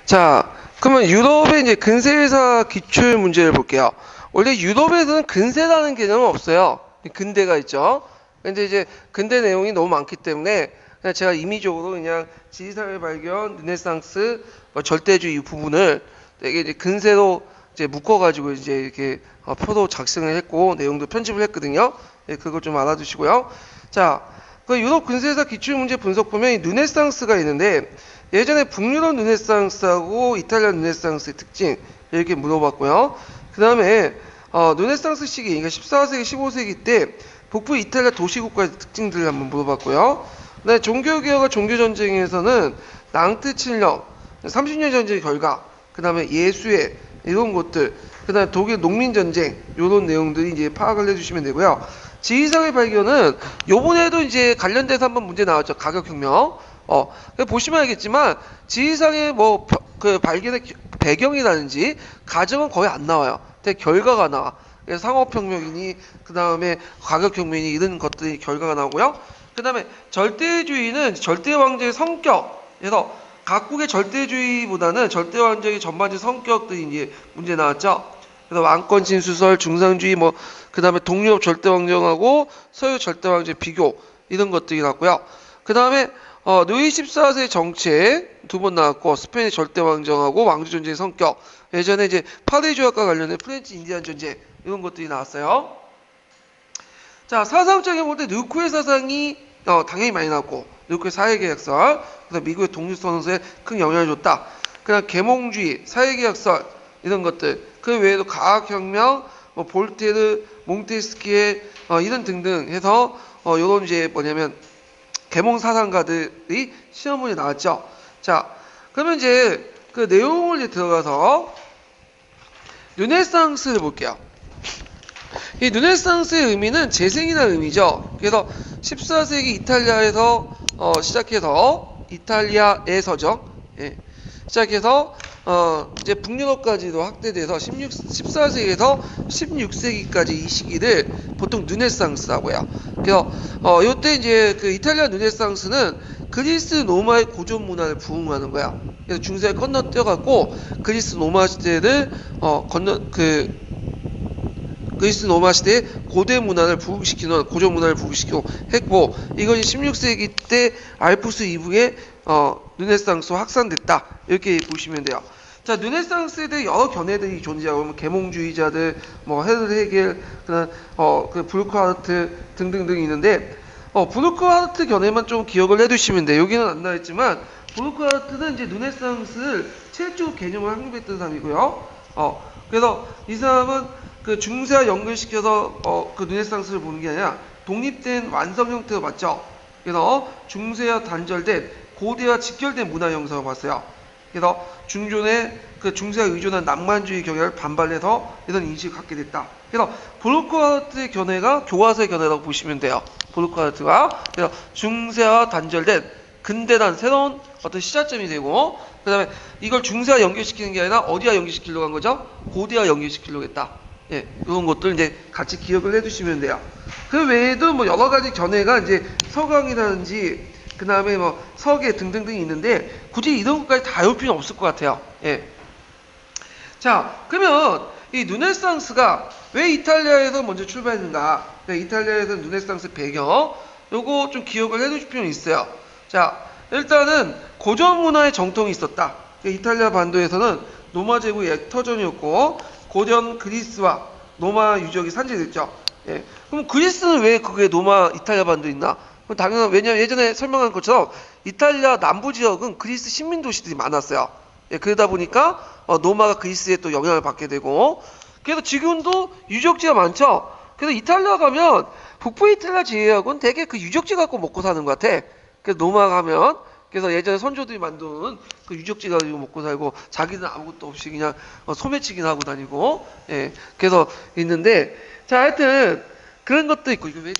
자, 그러면 유럽의 이제 근세회사 기출 문제를 볼게요. 원래 유럽에서는 근세라는 개념은 없어요. 근대가 있죠. 근데 이제 근대 내용이 너무 많기 때문에 그냥 제가 임의적으로 그냥 지리사회 발견, 르네상스, 절대주의 부분을 되게 이제 근세로 이제 묶어가지고 이제 이렇게 표도 작성을 했고 내용도 편집을 했거든요. 예, 그걸 좀 알아두시고요. 자, 그 유럽 근세회사 기출 문제 분석 보면 이 르네상스가 있는데 예전에 북유럽 르네상스하고 이탈리아 르네상스의 특징 이렇게 물어봤고요. 그 다음에 르네상스 시기, 그러니까 14세기, 15세기 때 북부 이탈리아 도시국가의 특징들을 한번 물어봤고요. 그다음에 종교개혁과 종교전쟁에서는 낭트 칠령, 30년 전쟁의 결과, 그 다음에 예수회 이런 것들, 그 다음에 독일 농민전쟁 이런 내용들이 이제 파악을 해주시면 되고요. 지리상의 발견은 요번에도 이제 관련돼서 한번 문제 나왔죠. 가격혁명. 보시면 알겠지만 지리상의 뭐 그 발견의 배경이라든지 가정은 거의 안 나와요. 근데 결과가 나와. 그래서 상업혁명이니 그 다음에 가격혁명이니 이런 것들이 결과가 나오고요. 그 다음에 절대주의는 절대왕정의 성격. 그래서 각국의 절대주의보다는 절대왕정의 전반적인 성격들이 이제 문제 나왔죠. 그래서 왕권 진수설, 중상주의 그 다음에 동유럽 절대왕정하고 서유 절대왕정의 비교 이런 것들이 나왔고요. 그 다음에 루이 14세 정책 두 번 나왔고 스페인의 절대왕정하고 왕조존재의 성격 예전에 이제 파리 조약과 관련된 프렌치 인디안 전쟁 이런 것들이 나왔어요. 자, 사상적인 볼 때 누크의 사상이 당연히 많이 나왔고 누크의 사회계약설 그다음 미국의 독립선언서에 큰 영향을 줬다. 그다음 계몽주의, 사회계약설 이런 것들 그 외에도 과학혁명, 볼테르, 몽테스키에 이런 등등 해서 요런 이제 뭐냐면 계몽 사상가들이 시험문에 나왔죠. 자, 그러면 이제 그 내용을 이제 들어가서 르네상스를 볼게요. 이 르네상스의 의미는 재생이라는 의미죠. 그래서 14세기 이탈리아에서 시작해서 이탈리아에서죠. 예. 시작해서 이제 북유럽까지도 확대돼서 14세기에서 16세기까지 이 시기를 보통 르네상스라고 해요. 그래서 이때 이제 그 이탈리아 르네상스는 그리스 로마의 고전 문화를 부흥하는 거야. 그래서 중세에 건너뛰어갖고 그리스 로마 시대를 그리스 로마 시대의 고대 문화를 부흥시키는 고전 문화를 부흥시키고 했고 이것이 16세기 때 알프스 이후에 르네상스로 확산됐다 이렇게 보시면 돼요. 자, 르네상스에 대해 여러 견해들이 존재하고 계몽주의자들, 헤르헬, 그 브루크하르트 등등등이 있는데 브루크하르트 견해만 좀 기억을 해두시면 돼요. 여기는 안 나와있지만 브루크하르트는 이제 르네상스를 최초 개념을 확립했던 사람이고요. 그래서 이 사람은 그 중세와 연결시켜서 그 르네상스를 보는 게 아니라 독립된 완성 형태로 봤죠. 그래서 중세와 단절된 고대와 직결된 문화 형상을 봤어요. 그래서 중존의 그 중세와 의존한 낭만주의 경향을 반발해서 이런 인식을 갖게 됐다. 그래서 브루크하르트의 견해가 교과서의 견해라고 보시면 돼요. 브루크하르트가 그래서 중세와 단절된 근대란 새로운 어떤 시작점이 되고 그 다음에 이걸 중세와 연결시키는 게 아니라 어디와 연결시키려고 한 거죠? 고대와 연결시키려고 했다. 예, 이런 것들 이제 같이 기억을 해두시면 돼요. 그 외에도 여러 가지 견해가 이제 서강이라든지 그 다음에 서계 등등등이 있는데 굳이 이런 것까지 다 외울 필요는 없을 것 같아요. 예. 자, 그러면 이 르네상스가 왜 이탈리아에서 먼저 출발했는가? 이탈리아에서 르네상스 배경 요거 좀 기억을 해두실 필요는 있어요. 자, 일단은 고전 문화의 정통이 있었다. 이탈리아 반도에서는 로마 제국의 액터전이었고 고전 그리스와 로마 유적이 산재됐죠. 예. 그럼 그리스는 왜 그게 로마 이탈리아 반도에 있나? 당연한 왜냐면 예전에 설명한 것처럼 이탈리아 남부 지역은 그리스 식민 도시들이 많았어요. 예, 그러다 보니까 로마가 그리스에 또 영향을 받게 되고 그래서 지금도 유적지가 많죠. 그래서 이탈리아 가면 북부 이탈리아 지역은 되게 그 유적지 갖고 먹고 사는 것 같아. 그래서 로마 가면 그래서 예전에 선조들이 만든 그 유적지 가지고 먹고 살고 자기는 아무것도 없이 그냥 소매치기나 하고 다니고 예, 그래서 있는데 자 하여튼 그런 것도 있고 이거 왜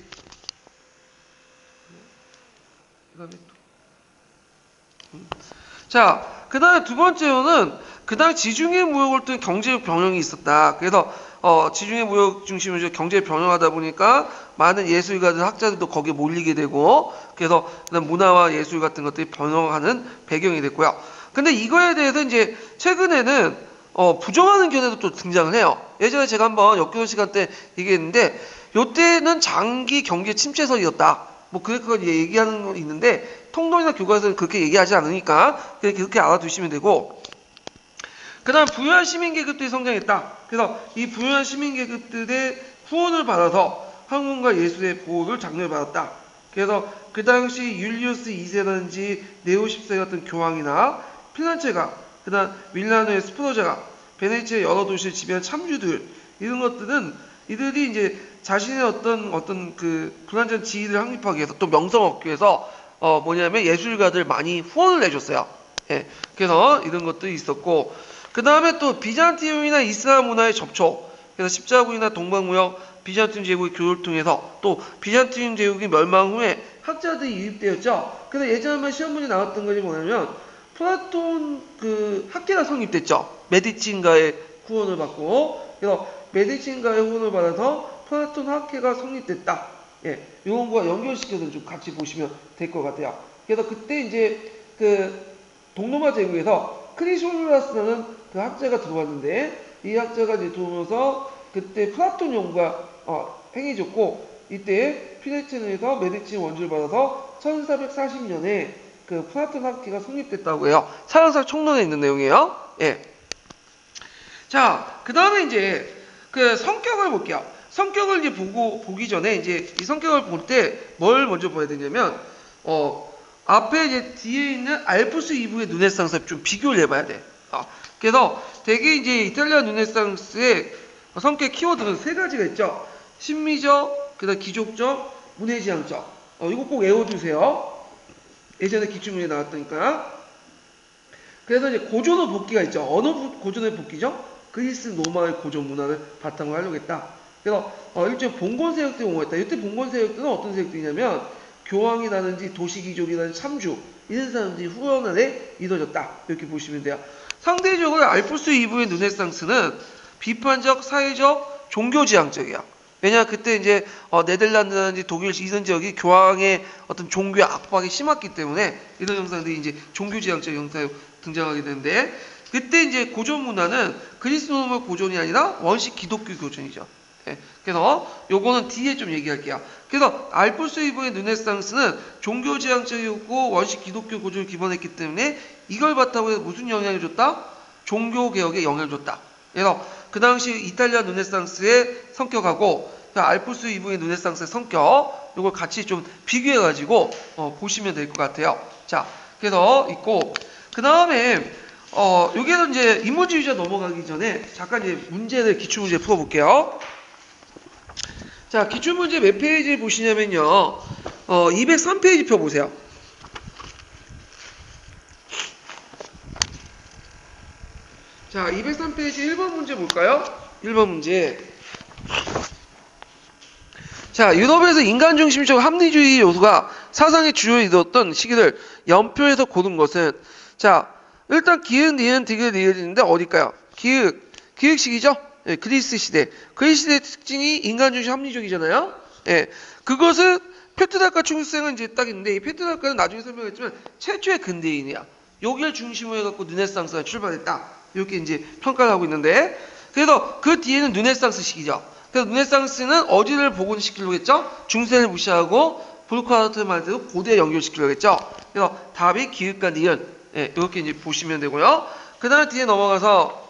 자, 그 다음에 두 번째로는 그 다음에 지중해 무역을 통해 경제 병영이 있었다. 그래서 지중해 무역 중심으로 경제 병영하다 보니까 많은 예술가들, 학자들도 거기에 몰리게 되고 그래서 문화와 예술 같은 것들이 병영하는 배경이 됐고요. 근데 이거에 대해서 이제 최근에는 부정하는 견해도 또 등장을 해요. 예전에 제가 한번 역교훈 시간 때 얘기했는데 요때는 장기 경제 침체설이었다. 뭐 그렇게 얘기하는 건 있는데 통론이나 교과서는 그렇게 얘기하지 않으니까 그렇게 알아두시면 되고, 그 다음 부유한 시민계급들이 성장했다. 그래서 이 부유한 시민계급들의 후원을 받아서 학문과 예술의 보호를 장려받았다. 그래서 그 당시 율리우스 2세라든지 네오 10세 같은 교황이나 필란체가, 그 다음 밀라노의 스포르자가, 베네치아의 여러 도시를 지배한 참주들, 이런 것들은 이들이 이제 자신의 어떤 그 불완전 지위를 확립하기 위해서, 또 명성 얻기 위해서 뭐냐면 예술가들 많이 후원을 해줬어요. 예, 그래서 이런 것들이 있었고, 그 다음에 또 비잔티움이나 이슬람 문화의 접촉, 그래서 십자군이나 동방무역, 비잔티움 제국의 교류를 통해서, 또 비잔티움 제국이 멸망 후에 학자들이 유입되었죠. 그래서 예전에 한번 시험 문제 나왔던 것이 뭐냐면 플라톤 그 학계가 성립됐죠. 메디친가의 후원을 받고, 그래서 메디친가의 후원을 받아서 플라톤 학회가 성립됐다. 예, 이런 거와 연결시켜서 좀 같이 보시면 될 것 같아요. 그래서 그때 이제 그 동로마 제국에서 크리솔라스라는 그 학자가 들어왔는데, 이 학자가 이제 들어오면서 그때 플라톤 연구가 행해졌고, 이때 피레체노에서 메디친 원주를 받아서 1440년에 그 플라톤 학회가 성립됐다고 해요. 사랑사 총론에 있는 내용이에요. 예. 자, 그 다음에 이제 그 성격을 볼게요. 성격을 이제 보기 전에 이제 이 성격을 볼 때 뭘 먼저 봐야 되냐면, 앞에 이제 뒤에 있는 알프스 이브의 르네상스에 좀 비교를 해봐야 돼. 그래서 되게 이제 이탈리아 르네상스의 성격 키워드는 세 가지가 있죠. 신미적, 그다음 기족적, 문해지향적. 이거 꼭 외워두세요. 예전에 기출문제 나왔다니까. 그래서 이제 고전의 복귀가 있죠. 어느 고전의 복귀죠? 그리스 로마의 고전 문화를 바탕으로 하려고 했다. 그래서 일종의 봉건 세력들이 옹호했다. 이때 봉건 세력들은 어떤 세력들이냐면 교황이라든지 도시귀족이라든지 참주, 이런 사람들이 후원 안에 이루어졌다. 이렇게 보시면 돼요. 상대적으로 알프스 이브의 르네상스는 비판적, 사회적, 종교지향적이야. 왜냐하면 그때 이제 네덜란드라든지 독일 이런 지역이 교황의 어떤 종교의 압박이 심했기 때문에 이런 형상들이 이제 종교지향적 형태로 등장하게 되는데, 그때 이제 고전 문화는 그리스 로마 고전이 아니라 원식 기독교 고전이죠. 예, 그래서 요거는 뒤에 좀 얘기할게요. 그래서 알프스 이브의 르네상스는 종교지향적이었고 원식 기독교 고전을 기반했기 때문에 이걸 바탕으로 해서 무슨 영향을 줬다? 종교개혁에 영향을 줬다. 그래서 그 당시 이탈리아 르네상스의 성격하고 알프스 이브의 르네상스의 성격, 이걸 같이 좀 비교해가지고 보시면 될 것 같아요. 자, 그래서 있고, 그 다음에 여기에는 이제 인문주의자 넘어가기 전에 잠깐 이제 문제를 기출문제 풀어볼게요. 자, 기출문제 몇 페이지 보시냐면요, 203페이지 펴보세요. 자, 203페이지 1번 문제 볼까요? 1번 문제. 자, 유럽에서 인간중심적 합리주의 요소가 사상의 주요에 이루었던 시기를 연표해서 고른 것은, 자, 일단 기획, 니은, 디귿, 리을인데 어딜까요? 기획식이죠? 예, 그리스 시대. 그리스 시대의 특징이 인간중심 합리적이잖아요? 예, 그것은 페트라카 충수생은 이제 딱 있는데, 이 페트라카는 나중에 설명했지만 최초의 근대인이야. 여기를 중심으로 해갖고 르네상스가 출발했다. 이렇게 이제 평가를 하고 있는데, 그래서 그 뒤에는 르네상스 시기죠. 그래서 르네상스는 어디를 복원시키려고 했죠? 중세를 무시하고 브루크하르트 말대로 고대에 연결시키려고 했죠. 그래서 답이 기획과 니은, 예, 이렇게 이제 보시면 되고요. 그 다음에 뒤에 넘어가서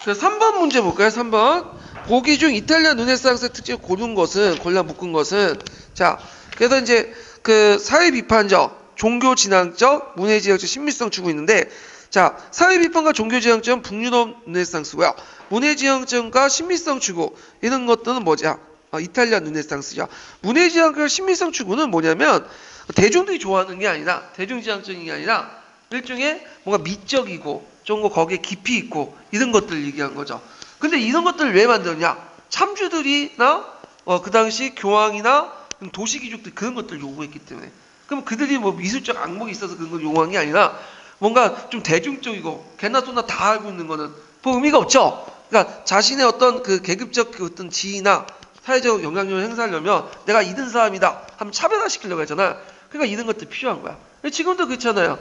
그 3번 문제 볼까요? 3번. 보기 중 이탈리아 르네상스의 특징을 골라 묶은 것은, 자, 그래서 이제 그 사회 비판적, 종교 진앙적, 문해지향적, 신미성 추구 있는데, 자, 사회 비판과 종교 지향적은 북유럽 르네상스고요. 문해지향적과 신미성 추구, 이런 것들은 뭐죠? 이탈리아 르네상스죠. 문해지향과 신미성 추구는 뭐냐면 대중들이 좋아하는 게 아니라, 대중지향적인 게 아니라 일종의 뭔가 미적이고 좀 거기에 깊이 있고 이런 것들을 얘기한 거죠. 근데 이런 것들을 왜 만들었냐? 참주들이나 그 당시 교황이나 도시귀족들 그런 것들을 요구했기 때문에. 그럼 그들이 뭐 미술적 악몽이 있어서 그런 걸 요구한 게 아니라 뭔가 좀 대중적이고 개나 소나 다 알고 있는 거는 뭐 의미가 없죠. 그러니까 자신의 어떤 그 계급적 그 어떤 지위나 사회적 영향력을 행사하려면 내가 이런 사람이다 하면 차별화시키려고 하잖아. 그러니까 이런 것들 필요한 거야. 지금도 그렇잖아요.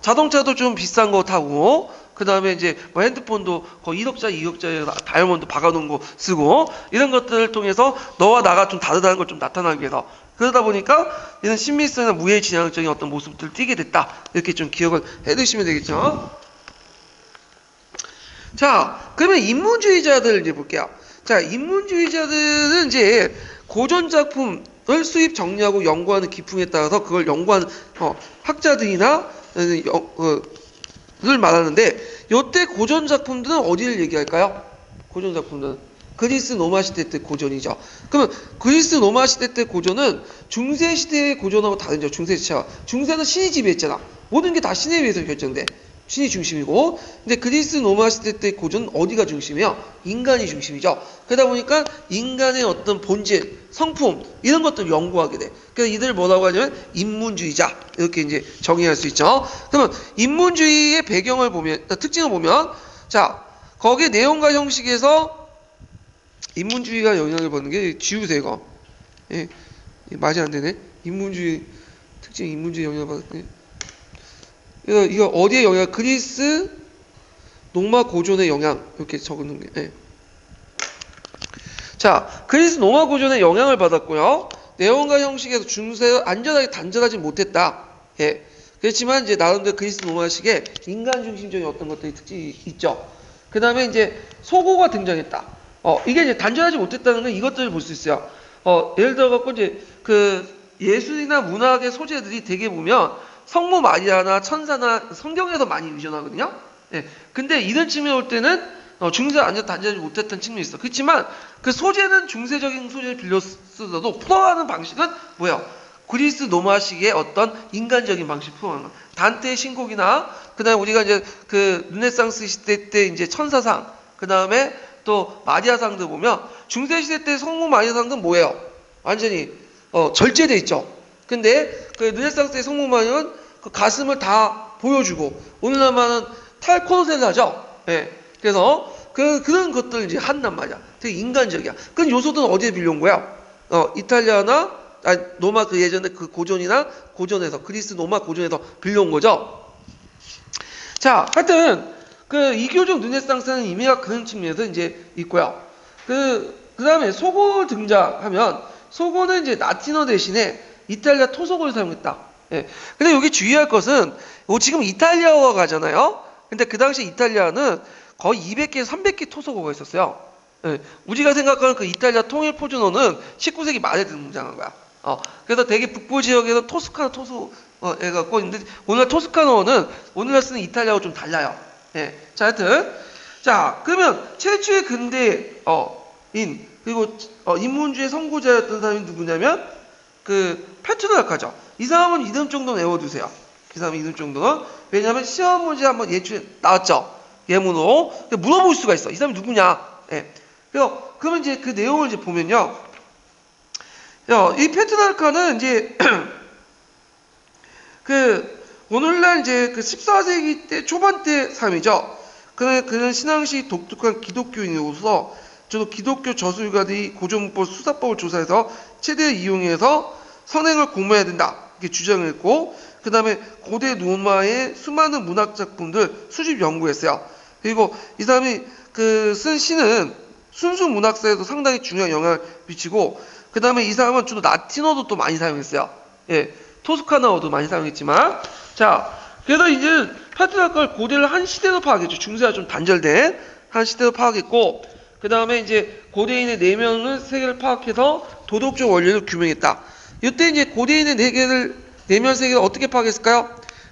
자동차도 좀 비싼 거 타고, 그 다음에 이제 뭐 핸드폰도 거의 1억짜리, 2억짜리 다이아몬드 박아놓은 거 쓰고, 이런 것들을 통해서 너와 나가 좀 다르다는 걸 좀 나타나기 위해서. 그러다 보니까 이런 친밀성이나 무해지향적인 어떤 모습들을 띠게 됐다. 이렇게 좀 기억을 해두시면 되겠죠. 자, 그러면 인문주의자들 이제 볼게요. 자, 인문주의자들은 이제 고전작품을 수입 정리하고 연구하는 기풍에 따라서 그걸 연구하는 학자들이나 를 말하는데, 요때 고전작품들은 어디를 얘기할까요? 고전작품들은 그리스 로마 시대 때 고전이죠. 그러면 그리스 로마 시대 때 고전은 중세 시대의 고전하고 다르죠. 중세 시대와. 중세는 신이 지배했잖아. 모든 게 다 신에 의해서 결정돼. 신이 중심이고, 근데 그리스 로마 시대 때 고전은 어디가 중심이에요? 인간이 중심이죠. 그러다 보니까 인간의 어떤 본질, 성품 이런 것들을 연구하게 돼. 그래서 이들 뭐라고 하냐면 인문주의자 이렇게 이제 정의할 수 있죠. 그러면 인문주의의 배경을 보면, 특징을 보면, 자, 거기에 내용과 형식에서 인문주의가 영향을 받는 게 지우세요. 예, 말이 안 되네. 인문주의 특징, 인문주의 영향을 받는 게. 이거 어디에 영향? 그리스 로마 고전의 영향 이렇게 적는 게. 예. 자, 그리스 로마 고전의 영향을 받았고요. 내용과 형식에서 중세를 안전하게 단절하지 못했다. 예. 그렇지만 이제 나름대로 그리스 로마식의 인간 중심적인 어떤 것들이 특징이 있죠. 그 다음에 이제 소고가 등장했다. 이게 이제 단절하지 못했다는 건 이것들을 볼 수 있어요. 예를 들어 갖고 이제 그 예술이나 문학의 소재들이 되게 보면 성모 마리아나 천사나 성경에서 많이 의존하거든요. 예. 근데 이런 측면에 올 때는 중세 완전 단절하지 못했던 측면이 있어. 그렇지만 그 소재는 중세적인 소재를 빌려 쓰더라도 풀어가는 방식은 뭐예요? 그리스 로마식의 어떤 인간적인 방식 풀어가는 거. 단테의 신곡이나 그다음에 우리가 이제 그 르네상스 시대 때 이제 천사상, 그다음에 또 마리아상들 보면 중세 시대 때 성모 마리아상은 뭐예요? 완전히 절제돼 있죠. 근데 그 르네상스의 성모 마리아는 그 가슴을 다 보여주고 오늘날만은 탈코르셀라죠. 예. 그래서 그런 것들을 이제 한단 말이야. 되게 인간적이야. 그 요소들은 어디에 빌려온 거야? 이탈리아나 로마 그 예전에 그 고전이나 고전에서 그리스 로마 고전에서 빌려온 거죠. 자, 하여튼 그 이교적 르네상스는 의미가 그런 측면에서 이제 있고요. 그 다음에 소고 등장하면 소고는 이제 라틴어 대신에 이탈리아 토속어를 사용했다. 예. 근데 여기 주의할 것은 지금 이탈리아어가 가잖아요. 근데 그 당시 이탈리아는 거의 200개, 300개 토속어가 있었어요. 예. 우리가 생각하는 그 이탈리아 통일 표준어는 19세기 말에 등장한 거야. 그래서 되게 북부 지역에서 토스카나 토속어가 있는데 오늘날 토스카나어는 오늘날 쓰는 이탈리아어 좀 달라요. 예. 자, 하여튼 자, 그러면 최초의 근대인 그리고 인문주의 선구자였던 사람이 누구냐면 그 페트라르카죠. 이 사람은 이름 정도는 외워두세요. 이 사람 이름 정도는. 왜냐하면 시험 문제 한번 예초에 나왔죠. 예문으로 물어볼 수가 있어. 이 사람이 누구냐? 예. 그래서 그러면 이제 그 내용을 이제 보면요. 이 페트라르카는 이제 그 오늘날 이제 그 14세기 때 초반 때 사람이죠. 그는 신앙시 독특한 기독교인으로서 저도 기독교 저술가들이 고전문법 수사법을 조사해서 최대한 이용해서 선행을 공부해야 된다 이렇게 주장을 했고, 그 다음에 고대 로마의 수많은 문학 작품들 수집 연구했어요. 그리고 이 사람이 그 쓴 시는 순수 문학사에도 상당히 중요한 영향을 미치고, 그 다음에 이 사람은 주로 라틴어도 또 많이 사용했어요. 예, 토스카나어도 많이 사용했지만, 자, 그래서 이제 페트라르카를 고대를 한 시대로 파악했죠. 중세와 좀 단절된 한 시대로 파악했고, 그 다음에 이제 고대인의 내면을 세계를 파악해서 도덕적 원리를 규명했다. 이때 이제 고대인의 내면 세계를 어떻게 파악했을까요?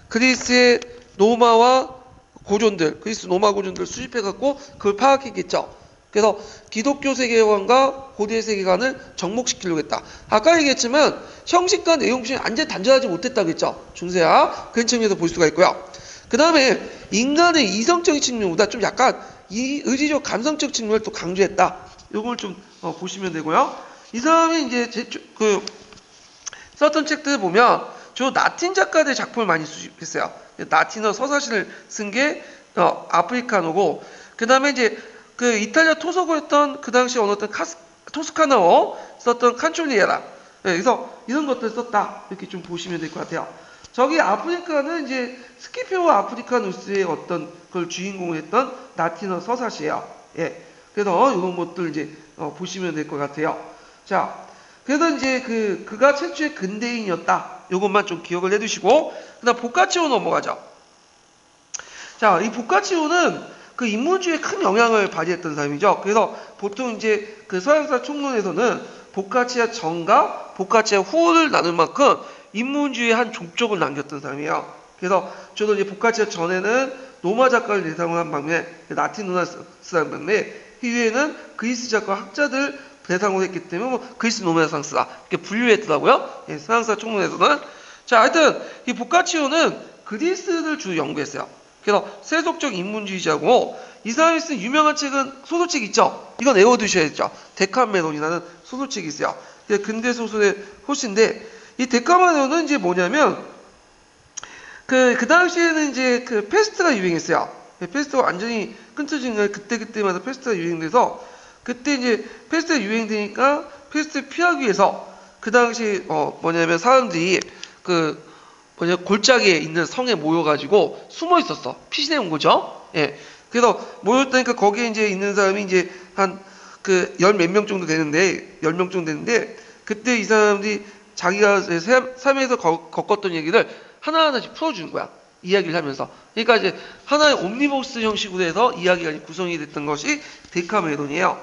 그리스의 로마와 고전들, 그리스 로마 고전들을 수집해갖고 그걸 파악했겠죠. 그래서 기독교 세계관과 고대 세계관을 접목시키려고 했다. 아까 얘기했지만 형식과 내용 중에 완전히 단절하지 못했다겠죠. 중세와 그런 측면에서 볼 수가 있고요. 그 다음에 인간의 이성적인 측면보다 좀 약간 이 의지적 감성적 측면을 또 강조했다. 이걸 좀 보시면 되고요. 이 사람이 이제 썼던 책들을 보면 주로 라틴 작가들의 작품을 많이 수집했어요. 라틴어 서사시를 쓴 게 아프리카노고, 그 다음에 이제 그 이탈리아 토속어였던 그 당시 언어였던 토스카나어 썼던 칸초리에라. 네, 그래서 이런 것들 썼다 이렇게 좀 보시면 될 것 같아요. 저기 아프리카는 이제 스키피오 아프리카누스의 어떤 걸 주인공을 했던 나티너 서사시예요. 예. 그래서 이런 것들 이제 보시면 될 것 같아요. 자, 그래서 이제 그가 최초의 근대인이었다. 요것만 좀 기억을 해두시고, 그다음 보카치오 넘어가죠. 자, 이 보카치오는 그 인문주의에 큰 영향을 발휘했던 사람이죠. 그래서 보통 이제 그 서양사 총론에서는 보카치아 전과 보카치아 후를 나눌 만큼 인문주의의 한 족적을 남겼던 사람이에요. 그래서 저도 이제 보카치아 전에는 로마 작가를 대상으로 한 방면에 라틴 루나스라는 방면에 이후에는 그리스 작가 학자들 대상으로 했기 때문에 그리스 노메상스다 이렇게 분류했더라고요. 예, 서양사 총론에서는. 자, 하여튼 이 보카치오는 그리스를 주로 연구했어요. 그래서 세속적 인문주의자고, 이 사람이 쓴 유명한 책은 소설책 있죠. 이건 외워두셔야죠. 데카메론이라는 소설책이 있어요. 근대 소설의 호시인데, 이 데카메론은 이제 뭐냐면 그 당시에는 이제 그 패스트가 유행했어요. 패스트가 완전히 끊어진 거예요. 그때마다 패스트가 유행돼서, 그때 이제 패스트가 유행되니까 패스트 피하기 위해서 그 당시 뭐냐면 사람들이 골짜기에 있는 성에 모여가지고 숨어 있었어. 피신해 온 거죠. 예. 그래서 모였다니까 거기에 이제 있는 사람이 이제 한 열 몇 명 정도 되는데, 10명 정도 되는데, 그때 이 사람들이 자기가 삶에서 겪었던 얘기를 하나하나씩 풀어주는 거야. 이야기를 하면서. 그러니까 이제 하나의 옴니버스 형식으로 해서 이야기가 구성이 됐던 것이 데카메론이에요.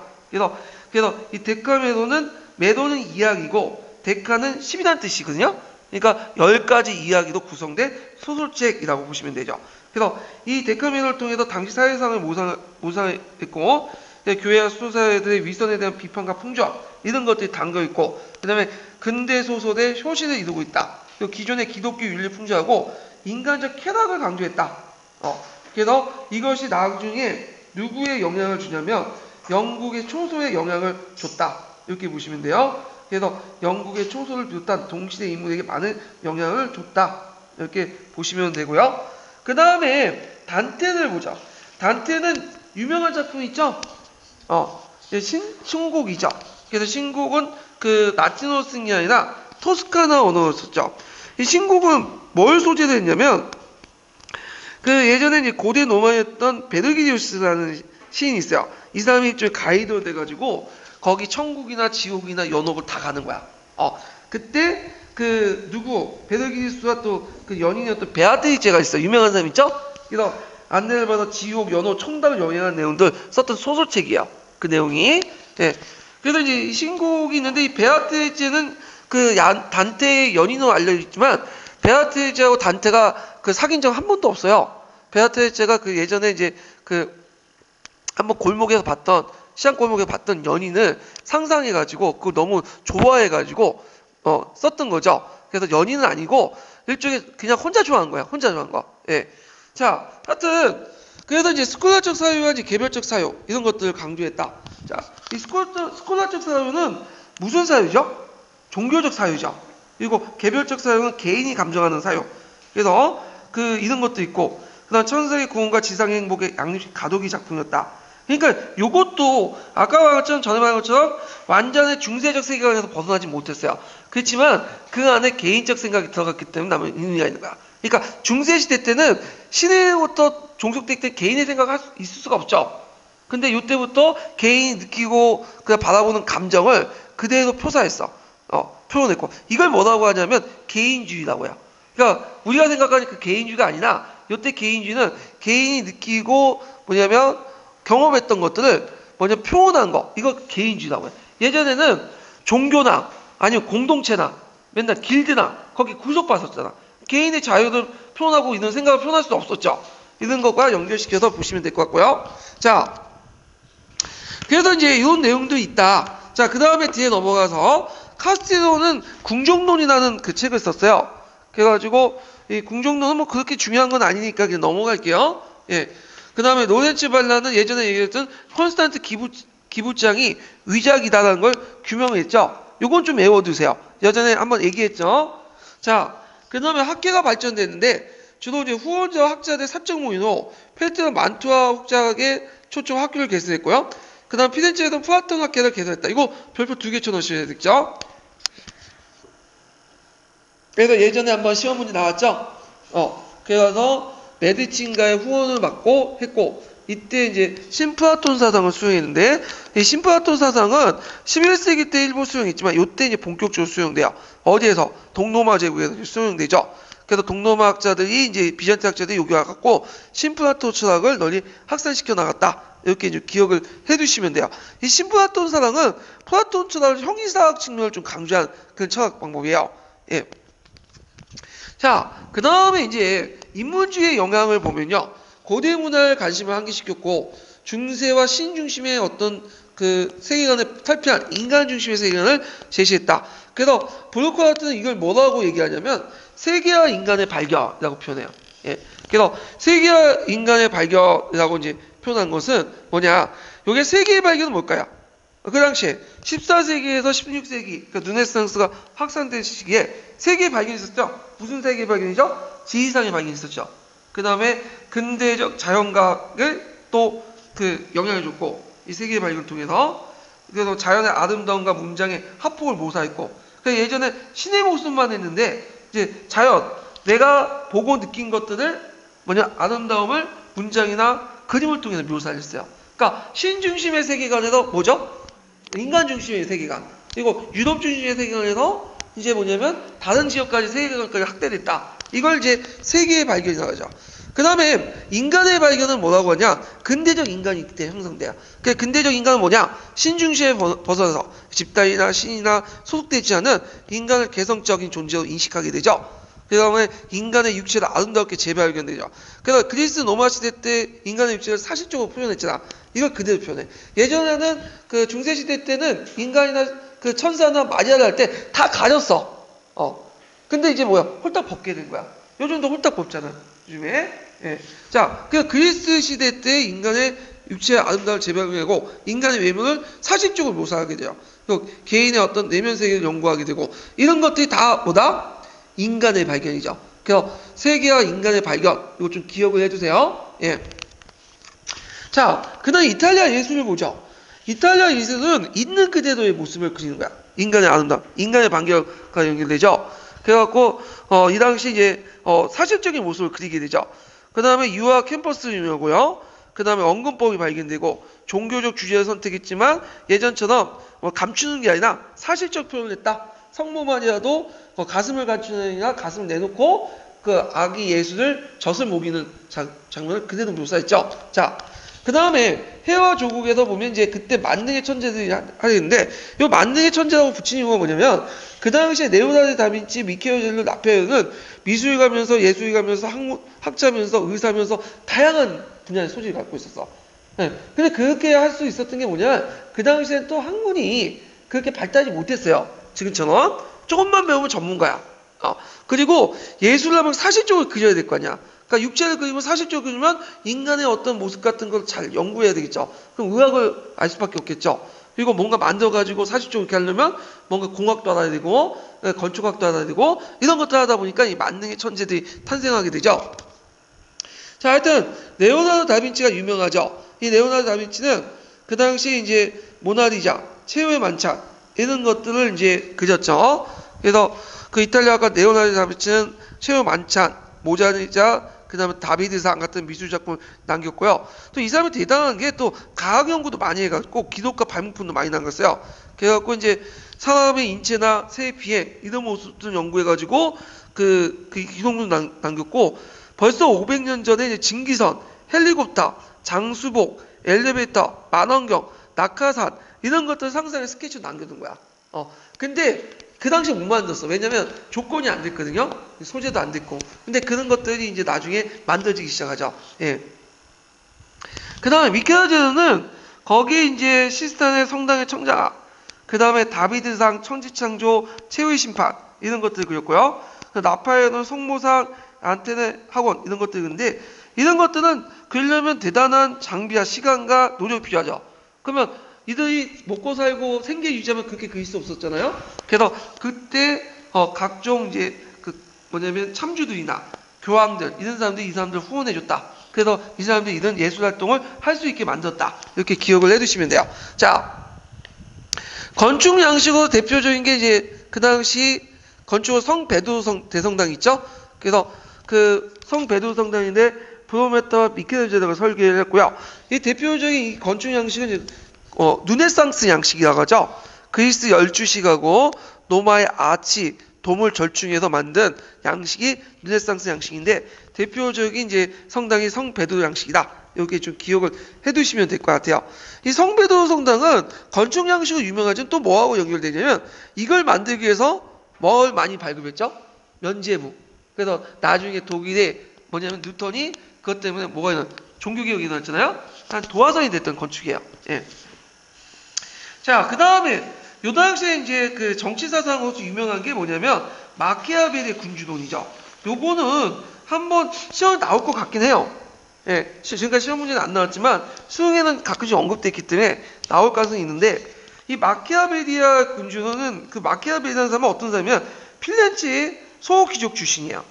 그래서 이 데카메론은 메론은 이야기고 데카는 10이라는 뜻이거든요. 그러니까 10가지 이야기로 구성된 소설책이라고 보시면 되죠. 그래서 이 데카메론을 통해서 당시 사회상을 모상했고, 교회와 수도사회들의 위선에 대한 비판과 풍조화 이런 것들이 담겨있고, 그 다음에 근대 소설의 효신을 이루고 있다. 그리고 기존의 기독교 윤리를 풍조하고 인간적 쾌락을 강조했다. 그래서 이것이 나중에 누구의 영향을 주냐면 영국의 초소에 영향을 줬다. 이렇게 보시면 돼요. 그래서 영국의 초소를 비롯한 동시대 인물에게 많은 영향을 줬다. 이렇게 보시면 되고요. 그 다음에 단테를 보죠. 단테는 유명한 작품 있죠? 신곡이죠. 그래서 신곡은 그 라틴어로 쓴 게 아니라 토스카나 언어로 썼죠. 이 신곡은 뭘 소재로 했냐면, 그 예전에 이제 고대 로마였던 베르기리우스라는 시인이 있어요. 이 사람이 일종의 가이드로 돼가지고 거기 천국이나 지옥이나 연옥을 다 가는 거야. 그때 베르기리우스와 또 그 연인이었던 베아트리제가 있어요. 유명한 사람 있죠? 그래서 안내를 받아 지옥, 연옥, 천당을 여행한 내용들 썼던 소설책이에요. 그 내용이. 예. 그래서 이제 이 신곡이 있는데, 이 베아트리제는 단테의 연인으로 알려있지만, 베아트리제하고 단테가 사귄 적 한 번도 없어요. 베아트리제가 예전에 이제 한번 시장 골목에서 봤던 연인을 상상해가지고, 그걸 너무 좋아해가지고, 썼던 거죠. 그래서 연인은 아니고, 일종의 그냥 혼자 좋아한 거야. 혼자 좋아한 거. 예. 자, 하여튼, 그래서 이제 스콜라적 사유와 이제 개별적 사유, 이런 것들을 강조했다. 자, 이 스콜라적 사유는 무슨 사유죠? 종교적 사유죠. 그리고 개별적 사유는 개인이 감정하는 사유. 그래서 이런 것도 있고, 그 다음 천상의 구원과 지상의 행복의 양립식 가독이 작품이었다. 그러니까 요것도 아까 전에 말한 것처럼 완전히 중세적 세계관에서 벗어나지 못했어요. 그렇지만 그 안에 개인적 생각이 들어갔기 때문에 남은 의미가 있는 거야. 그러니까 중세시대 때는 신에부터 종속될 때 개인의 생각이 있을 수가 없죠. 근데 이때부터 개인이 느끼고 바라보는 감정을 그대로 표사했어. 표현했고, 이걸 뭐라고 하냐면 개인주의라고 해요. 그러니까 우리가 생각하는 그 개인주의가 아니라, 이때 개인주의는 개인이 느끼고 경험했던 것들을 표현한 거, 이거 개인주의라고 해요. 예전에는 종교나 아니면 공동체나 맨날 길드나 거기 구속받았잖아. 개인의 자유를 표현하고 있는 생각을 표현할 수 없었죠. 이런 것과 연결시켜서 보시면 될 것 같고요. 자, 그래서 이제 이런 내용도 있다. 자, 그 다음에 뒤에 넘어가서 카스티로는 궁정론이라는 그 책을 썼어요. 그래가지고 이 궁정론은 그렇게 중요한 건 아니니까 그냥 넘어갈게요. 예. 그 다음에 로렌츠 발라는 예전에 얘기했던 콘스탄트 기부장이 위작이다라는 걸 규명했죠. 요건 좀 외워두세요. 예전에 한번 얘기했죠. 자, 그 다음에 학계가 발전됐는데 주로 이제 후원자 학자들 사적 모임으로 페르트나 만투아 학자에게 초청 학교를 개설했고요. 그 다음 피렌체에서 플라톤 학회를 개설했다. 이거 별표 2개 쳐놓으셔야 되겠죠. 그래서 예전에 한번 시험 문제 나왔죠. 그래서 메디친과의 후원을 받고 했고, 이때 이제 신프라톤 사상을 수용했는데, 이 신프라톤 사상은 11세기 때 일부 수용했지만 이때 이제 본격적으로 수용돼요. 어디에서? 동로마 제국에서 수용되죠. 그래서 동로마 학자들이 이제 비잔티 학자들이 여기 와갖고 신프라톤 철학을 널리 확산시켜 나갔다. 이렇게 이제 기억을 해두시면 돼요. 이 신프라톤 사상은 플라톤 철학을 형이사학 측면을 좀 강조한 그런 철학 방법이에요. 예. 자, 그 다음에 이제 인문주의의 영향을 보면요. 고대 문화를 관심을 환기시켰고, 중세와 신중심의 어떤 그 세계관을 탈피한 인간 중심의 세계관을 제시했다. 그래서 브루크하트는 이걸 뭐라고 얘기하냐면, 세계와 인간의 발견이라고 표현해요. 예. 그래서 세계와 인간의 발견이라고 이제 표현한 것은 뭐냐? 요게 세계의 발견은 뭘까요? 그 당시에 14세기에서 16세기, 그러니까 르네상스가 확산된 시기에 세계의 발견이 있었죠? 무슨 세계의 발견이죠? 지리상의 발견이 있었죠. 그 다음에 근대적 자연과학을 또 그 영향을 줬고, 이 세계의 발견을 통해서, 그래서 자연의 아름다움과 문장의 합폭을 모사했고, 그래서 예전에 신의 모습만 했는데, 이제 자연, 내가 보고 느낀 것들을 뭐냐, 아름다움을 문장이나 그림을 통해서 묘사를 했어요. 그러니까 신 중심의 세계관에서 뭐죠? 인간 중심의 세계관. 그리고 유럽 중심의 세계관에서 이제 뭐냐면 다른 지역까지 세계관까지 확대됐다. 이걸 이제 세계의 발견이라고 하죠. 그 다음에 인간의 발견은 뭐라고 하냐? 근대적 인간이 그때 형성돼요. 그 근대적 인간은 뭐냐? 신 중심에 벗어나서 집단이나 신이나 소속되지 않은 인간을 개성적인 존재로 인식하게 되죠. 그 다음에 인간의 육체를 아름답게 재발견되죠. 그래서 그리스 로마 시대 때 인간의 육체를 사실적으로 표현했잖아. 이걸 그대로 표현해. 예전에는 그 중세시대 때는 인간이나 그 천사나 마리아를 할 때 다 가렸어. 근데 이제 뭐야? 홀딱 벗게 된 거야. 요즘도 홀딱 벗잖아. 요즘에. 예. 자, 그 그리스 시대 때 인간의 육체의 아름다움을 재발견하고 인간의 외모를 사실적으로 묘사하게 돼요. 개인의 어떤 내면 세계를 연구하게 되고 이런 것들이 다 뭐다? 인간의 발견이죠. 그래서 세계와 인간의 발견, 이거 좀 기억을 해주세요. 예. 자, 그 다음 이탈리아 예술을 보죠. 이탈리아 예술은 있는 그대로의 모습을 그리는 거야. 인간의 아름다움, 인간의 발견과 연결되죠. 그래갖고 이 당시 이제 사실적인 모습을 그리게 되죠. 그 다음에 유화 캠퍼스 유명하고요. 그 다음에 언근법이 발견되고 종교적 주제를 선택했지만 예전처럼 감추는 게 아니라 사실적 표현을 했다. 성모만이라도 가슴을 갖추느냐 가슴을 내놓고 그 아기 예수를 젖을 먹이는 장면을 그대로 묘사했죠. 자, 그 다음에 해와 조국에서 보면 이제 그때 만능의 천재들이 하는데 이 만능의 천재라고 붙인 이유가 뭐냐면 그 당시에 레오나르도 다빈치, 미켈란젤로, 라파엘은 미술가면서 예술가면서 학자면서 의사면서 다양한 분야의 소질을 갖고 있었어. 네. 근데 그렇게 할 수 있었던 게 뭐냐? 그 당시엔 또 학문이 그렇게 발달이 못했어요. 지금처럼 조금만 배우면 전문가야. 그리고 예술을 하면 사실적으로 그려야 될 거 아니야. 그러니까 육체를 그리면 사실적으로 그리면 인간의 어떤 모습 같은 걸 잘 연구해야 되겠죠. 그럼 의학을 알 수밖에 없겠죠. 그리고 뭔가 만들어가지고 사실적으로 이렇게 하려면 뭔가 공학도 알아야 되고 건축학도 알아야 되고 이런 것들 하다 보니까 이 만능의 천재들이 탄생하게 되죠. 자, 하여튼 레오나르도 다빈치가 유명하죠. 이 레오나르도 다빈치는 그 당시 이제 모나리자, 최후의 만찬 이런 것들을 이제 그렸죠. 그래서 그 이탈리아가 레오나르도 다빈치는 최후의 만찬, 모나리자, 그 다음에 다비드상 같은 미술작품을 남겼고요. 또 이 사람이 대단한 게 또 과학 연구도 많이 해갖고 기록과 발명품도 많이 남겼어요. 그래갖고 이제 사람의 인체나 새의 비행 이런 모습들 연구해가지고 그 기록도 남겼고 벌써 500년 전에 이제 증기선, 헬리콥터, 장수복, 엘리베이터, 만원경, 낙하산 이런 것들 상상의 스케치 남겨둔 거야. 근데 그 당시에 못 만들었어. 왜냐면 조건이 안 됐거든요. 소재도 안 됐고. 근데 그런 것들이 이제 나중에 만들어지기 시작하죠. 예. 그 다음에 미켈란젤로는 거기에 이제 시스탄의 성당의 청자, 그 다음에 다비드상, 천지창조, 최후의 심판 이런 것들을 그렸고요. 라파엘은 성모상, 안테네 학원 이런 것들이 있는데 이런 것들은 그리려면 대단한 장비와 시간과 노력이 필요하죠. 그러면 이들이 먹고 살고 생계 유지하면 그렇게 그릴 수 없었잖아요. 그래서 그때 각종 이제 그 뭐냐면 참주들이나 교황들 이런 사람들이 이 사람들 후원해줬다. 그래서 이 사람들이 이런 예술 활동을 할 수 있게 만들었다. 이렇게 기억을 해두시면 돼요. 자, 건축 양식으로 대표적인 게 이제 그 당시 건축은 성베드로 대성당 있죠? 그래서 그 성베드로 성당인데 브로메타와 미켈란젤로가 설계를 했고요. 이 대표적인 이 건축 양식은 르네상스 양식이라고 하죠. 그리스 열주식하고 로마의 아치, 도물 절충해서 만든 양식이 르네상스 양식인데 대표적인 이제 성당이 성베드로 양식이다. 이렇게 좀 기억을 해두시면 될 것 같아요. 이 성베드로 성당은 건축 양식으로 유명하지만 또 뭐하고 연결되냐면 이걸 만들기 위해서 뭘 많이 발급했죠? 면죄부. 그래서 나중에 독일에 뭐냐면 뉴턴이 그것 때문에 뭐가 일어나? 종교개혁이 일어났잖아요. 한 도화선이 됐던 건축이에요. 예. 자, 그 다음에 요 당시에 이제 그 정치사상으로서 유명한 게 뭐냐면 마키아벨리의 군주론이죠. 요거는 한번 시험에 나올 것 같긴 해요. 예, 지금까지 시험 문제는 안 나왔지만 수능에는 가끔씩 언급됐기 때문에 나올 가능성이 있는데 이 마키아벨리아 군주론은 그 마키아벨리라는 사람은 어떤 사람이면 필렌체의 소귀족 출신이에요.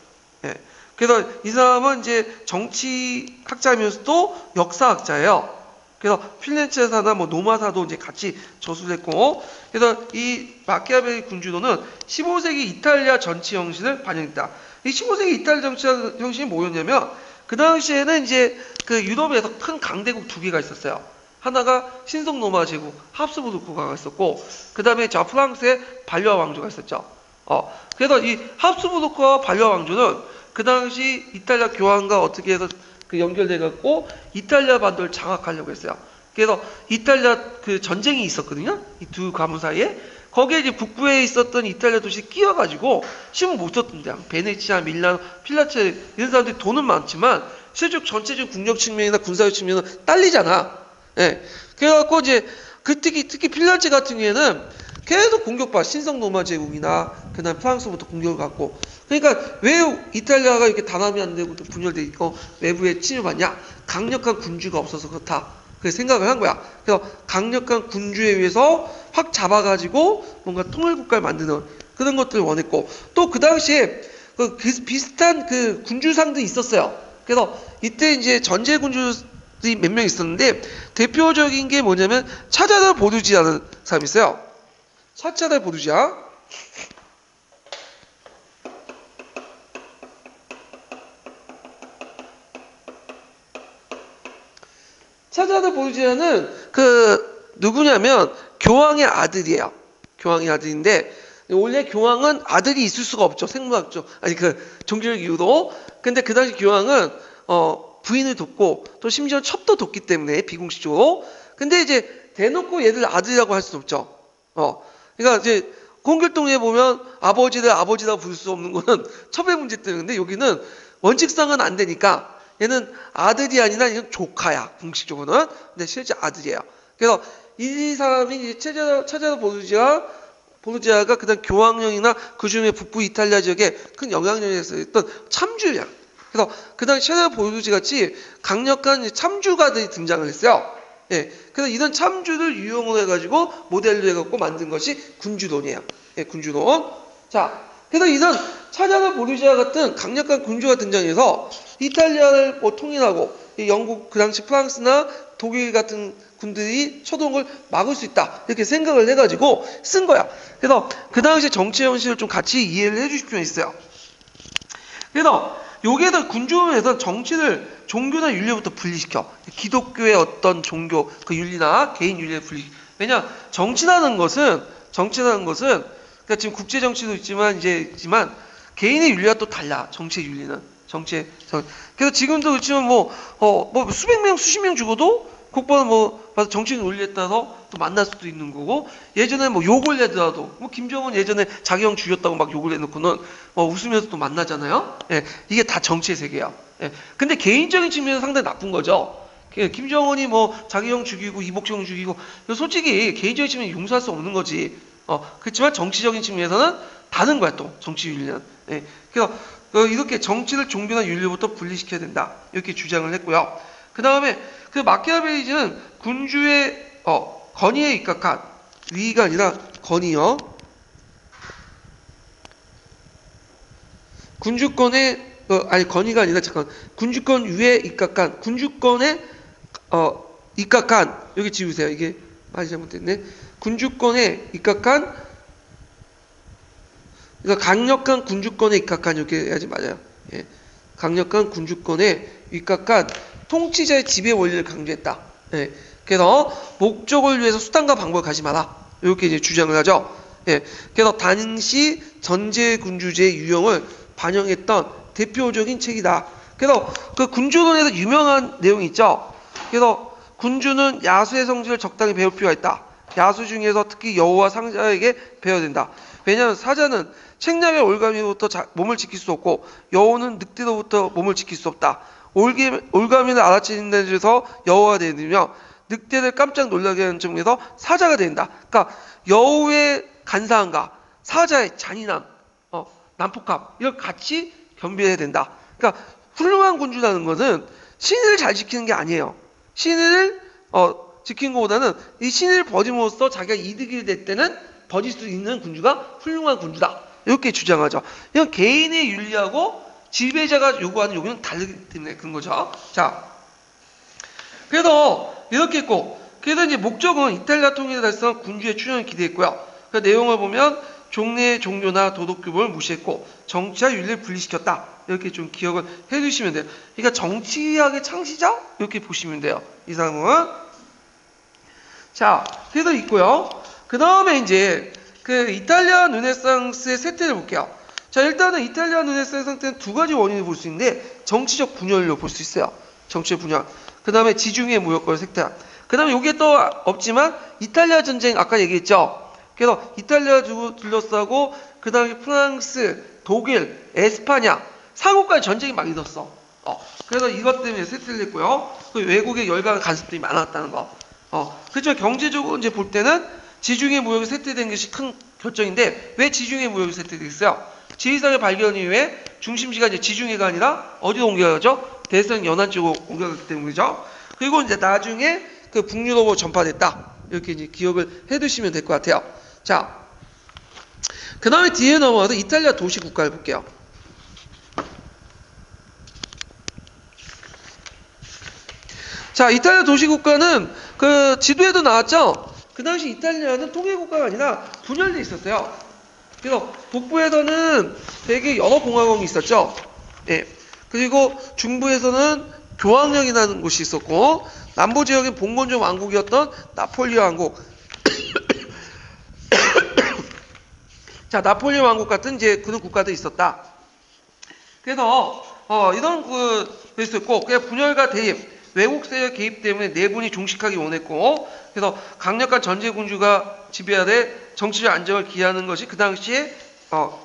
예. 그래서 이 사람은 이제 정치학자면서도 역사학자예요. 그래서 필렌체 사나 뭐 노마사도 이제 같이 저술을 했고, 그래서 이 마키아벨리 군주론은 15세기 이탈리아 정치 형신을 반영했다. 이 15세기 이탈리아 정치 형신이 뭐였냐면 그 당시에는 이제 그 유럽에서 큰 강대국 두 개가 있었어요. 하나가 신성 로마 제국 합스부르크가 있었고, 그 다음에 저 프랑스의 발류아 왕조가 있었죠. 그래서 이 합스부르크와 발류아 왕조는 그 당시 이탈리아 교황과 어떻게 해서 그 연결돼갖고 이탈리아 반도를 장악하려고 했어요. 그래서 이탈리아 그 전쟁이 있었거든요. 이 두 가문 사이에. 거기에 이제 북부에 있었던 이탈리아 도시 끼어가지고 힘을 못 썼던데 베네치아, 밀라노, 필라체 이런 사람들이 돈은 많지만 실제로 전체적인 국력 측면이나 군사적 측면은 딸리잖아. 예. 그래갖고 이제 특히 필라체 같은 경우에는 계속 공격받아. 신성 로마 제국이나 그다음 프랑스부터 공격을 받고. 그러니까 왜 이탈리아가 이렇게 단합이 안 되고 분열돼 있고 외부에 침입받냐? 강력한 군주가 없어서 그렇다. 그 생각을 한 거야. 그래서 강력한 군주에 의해서 확 잡아가지고 뭔가 통일국가를 만드는 그런 것들을 원했고 또 그 당시에 그 비슷한 그 군주상들이 있었어요. 그래서 이때 이제 전제 군주들이 몇 명 있었는데 대표적인 게 뭐냐면 차자르 보르지아라는 사람이 있어요. 차자르 보르지아. 차자르 보르지아는 그 누구냐면 교황의 아들이에요. 교황의 아들인데 원래 교황은 아들이 있을 수가 없죠. 생물학적 아니 그 종교적 이유로. 근데 그 당시 교황은 부인을 돕고 또 심지어 첩도 돕기 때문에 비공식적으로. 근데 이제 대놓고 얘들 아들이라고 할 수는 없죠. 그러니까 이제 공결동에 보면 아버지를 아버지라고 부를 수 없는 거는 첩의 문제 때문인데 여기는 원칙상은 안 되니까 얘는 아들이 아니라 이건 조카야. 공식적으로는. 근데 실제 아들이에요. 그래서 이 사람이 이제 차자르 보르지아가 그다음 교황령이나 그 중에 북부 이탈리아 지역에 큰 영향력을 했던 참주야. 그래서 그다음 차자르 보르지아 같이 강력한 참주가들이 등장을 했어요. 예. 그래서 이런 참주를 유용을 해가지고 모델로 해갖고 만든 것이 군주론이에요. 예, 군주론. 자, 그래서 이런 차자르 보르지아 같은 강력한 군주가 등장해서 이탈리아를 뭐 통일하고 영국 그 당시 프랑스나 독일 같은 군들이 쳐들어온 걸 막을 수 있다 이렇게 생각을 해가지고 쓴 거야. 그래서 그 당시 정치 현실을 좀 같이 이해를 해주실 필요가 있어요. 그래서 여기에서 군주론에서 정치를 종교나 윤리부터 분리시켜. 기독교의 어떤 종교 그 윤리나 개인 윤리를 분리시켜. 왜냐 정치라는 것은 그러니까 지금 국제 정치도 있지만 개인의 윤리가 또 달라. 정치의 윤리는 그래서 지금도 그렇지만 뭐 수백 명 수십 명 죽어도 곧바로 봐서 정치적 논리에 따라서 또 만날 수도 있는 거고 예전에 뭐 욕을 내더라도 김정은 예전에 자기 형 죽였다고 막 욕을 해놓고는 웃으면서 또 만나잖아요. 예, 이게 다 정치의 세계야. 예, 근데 개인적인 측면에서 상당히 나쁜 거죠. 김정은이 자기 형 죽이고 이복정 죽이고 솔직히 개인적인 측면에 용서할 수 없는 거지. 그렇지만 정치적인 측면에서는 다른 거야 또 정치 윤리는. 예, 그래서 이렇게 정치를 종교나 윤리부터 분리시켜야 된다 이렇게 주장을 했고요. 그 다음에 그 마키아벨리는 군주의 권위에 입각한 위가 아니라 권위요. 군주권의 권위가 아니라 군주권 위에 입각한 군주권에 입각한 여기 지우세요. 이게 말이 잘못됐네. 군주권에 입각한 그러니까 강력한 군주권에 입각한 이렇게 해야지 맞아요. 예. 강력한 군주권에 입각한 통치자의 지배 원리를 강조했다. 예. 그래서 목적을 위해서 수단과 방법을 가지 마라. 이렇게 이제 주장을 하죠. 예. 그래서 당시 전제군주제의 유형을 반영했던 대표적인 책이다. 그래서 그 군주론에서 유명한 내용이 있죠. 그래서 군주는 야수의 성질을 적당히 배울 필요가 있다. 야수 중에서 특히 여우와 상자에게 배워야 된다. 왜냐하면 사자는 책략의 올가미로부터 몸을 지킬 수 없고 여우는 늑대로부터 몸을 지킬 수 없다. 올가미를 알아채는 데서 여우가 되느며 늑대를 깜짝 놀라게 하는 점에서 사자가 된다. 그러니까 여우의 간사함과 사자의 잔인함, 난폭함 이걸 같이 겸비해야 된다. 그러니까 훌륭한 군주라는 것은 신을 잘 지키는 게 아니에요. 신을 지킨 것보다는 이 신을 버림으로써 자기가 이득이 될 때는 버릴 수 있는 군주가 훌륭한 군주다. 이렇게 주장하죠. 이건 개인의 윤리하고 지배자가 요구하는 요구는 다르기 때문에 그런 거죠. 자, 그래서 이렇게 했고, 그래서 이제 목적은 이탈리아 통일을 달성한 군주의 출현을 기대했고요. 그 내용을 보면 종래의 종교나 도덕 규범을 무시했고 정치와 윤리를 분리시켰다. 이렇게 좀 기억을 해두시면 돼요. 그러니까 정치학의 창시자 이렇게 보시면 돼요. 이 사람은. 자, 그래서 있고요. 그 다음에 이제 그 이탈리아 르네상스의 쇠퇴를 볼게요. 자, 일단은 이탈리아 르네상스 상태는 두 가지 원인을 볼 수 있는데 정치적 분열로 볼 수 있어요. 정치적 분열. 그 다음에 지중해 무역권 쇠퇴. 그 다음에 이게 또 없지만 이탈리아 전쟁 아까 얘기했죠. 그래서 이탈리아 둘러싸고 그 다음에 프랑스, 독일, 에스파냐 삼국까지 전쟁이 막 일었어. 그래서 이것 때문에 쇠퇴를 했고요. 그 외국의 열강 간섭들이 많았다는 거. 그렇죠. 경제적으로 이제 볼 때는 지중해 무역이 쇠퇴된 것이 큰 결정인데 왜 지중해 무역이 쇠퇴됐어요? 지리산의 발견 이후에 중심지가 이제 지중해가 아니라 어디로 옮겨가죠? 대서양 연안 쪽으로 옮겨갔기 때문이죠. 그리고 이제 나중에 그 북유럽으로 전파됐다. 이렇게 이제 기억을 해두시면 될 것 같아요. 자, 그 다음에 뒤에 넘어가서 이탈리아 도시 국가를 볼게요. 자, 이탈리아 도시 국가는 그 지도에도 나왔죠? 그 당시 이탈리아는 통일국가가 아니라 분열돼 있었어요. 그래서 북부에서는 되게 여러 공화국이 있었죠. 예. 그리고 중부에서는 교황령이라는 곳이 있었고, 남부 지역엔 봉건조 왕국이었던 나폴리온 왕국. 자, 나폴리온 왕국 같은 이제 그런 국가도 있었다. 그래서 이런 그랬었고, 그냥 분열과 대립, 외국 세력 개입 때문에 내분이 종식하기 원했고, 그래서 강력한 전제군주가 지배하되 정치적 안정을 기하는 것이 그 당시에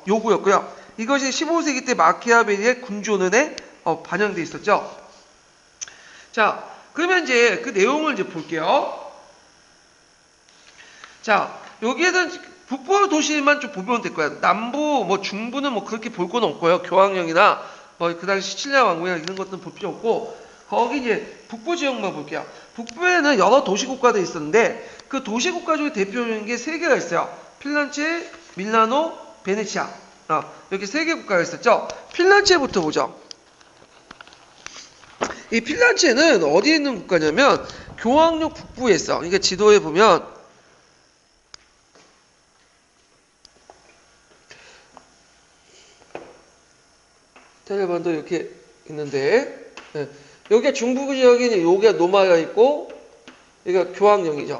요구였고요. 이것이 15세기 때 마키아벨리의 군주론에 반영돼 있었죠. 자, 그러면 이제 그 내용을 이제 볼게요. 자, 여기에는 북부 도시만 좀 보면 될 거야. 남부, 중부는 그렇게 볼 건 없고요. 교황령이나 그 당시 시칠리아 왕국이나 이런 것들은 볼 필요 없고, 거기 이제 북부 지역만 볼게요. 북부에는 여러 도시국가들이 있었는데 그 도시국가 중에 대표적인 게 세 개가 있어요. 필란체, 밀라노, 베네치아. 이렇게 세 개 국가가 있었죠. 필란체부터 보죠. 이 필란체는 어디에 있는 국가냐면 교황역 북부에 있어. 그러니까 지도에 보면 이탈리아반도 이렇게 있는데, 네. 여기가 중부 지역에 여기가 노마가 있고 여기가 교황령이죠.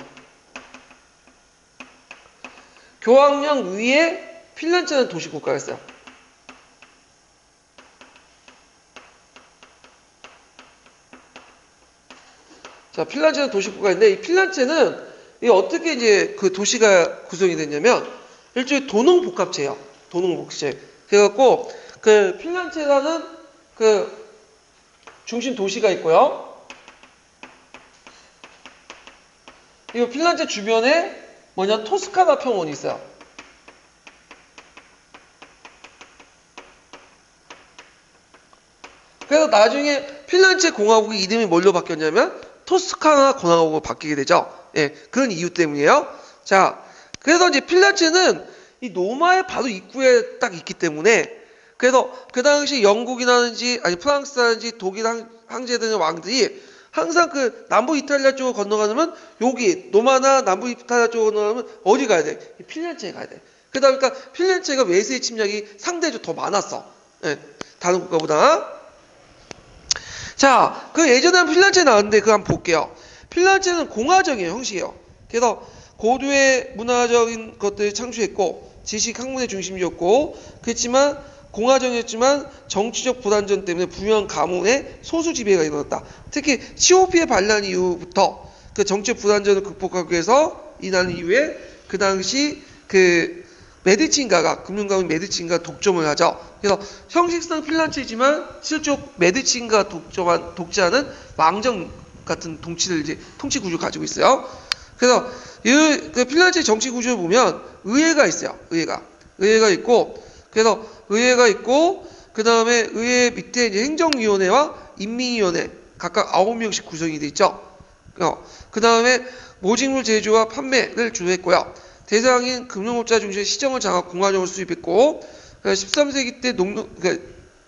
교황령 위에 핀란체라는 도시국가가 있어요. 자, 핀란체는 도시국가인데 이 핀란체는 이게 어떻게 이제 그 도시가 구성이 됐냐면 일종의 도농복합체예요. 도농복합체. 그래갖고 그 핀란체라는 그 중심 도시가 있고요. 이 핀란체 주변에 토스카나 평원이 있어요. 그래서 나중에 핀란체 공화국의 이름이 뭘로 바뀌었냐면 토스카나 공화국으로 바뀌게 되죠. 예, 그런 이유 때문이에요. 자, 그래서 이제 핀란체는 이 노마의 바로 입구에 딱 있기 때문에 그래서 그 당시 영국이라든지 아니 프랑스라든지 독일 황제 등 왕들이 항상 그 남부 이탈리아 쪽으로 건너가면 여기 노마나 남부 이탈리아 쪽으로 건너가면 어디 가야 돼? 핀란체에 가야 돼. 그러다 보니까 핀란드가 외세의 침략이 상대적으로 더 많았어. 예, 다른 국가보다. 자, 그 예전에 핀란드 나왔는데 그거 한번 볼게요. 핀란드는 공화정이에요, 형식이에요. 그래서 고도의 문화적인 것들을 창출했고 지식 학문의 중심이었고 그렇지만 공화정이었지만 정치적 불안전 때문에 부유한 가문의 소수 지배가 일어났다. 특히 COP의 반란 이후부터 그 정치적 불안전을 극복하기 위해서 인한 이후에 그 당시 그 메디친가가 금융가문 메디친가 독점을 하죠. 그래서 형식상 핀란드이지만 실제로 메디친가 독재하는 왕정 같은 통치 구조를 가지고 있어요. 그래서 그 핀란드의 정치 구조를 보면 의회가 있어요. 의회가 있고 그래서 의회가 있고 그 다음에 의회 밑에 이제 행정위원회와 인민위원회 각각 9명씩 구성이 돼 있죠. 그 다음에 모직물 제조와 판매를 주로 했고요. 대상인 금융업자 중심의 시정을 장악 공화정을 수입했고 13세기 때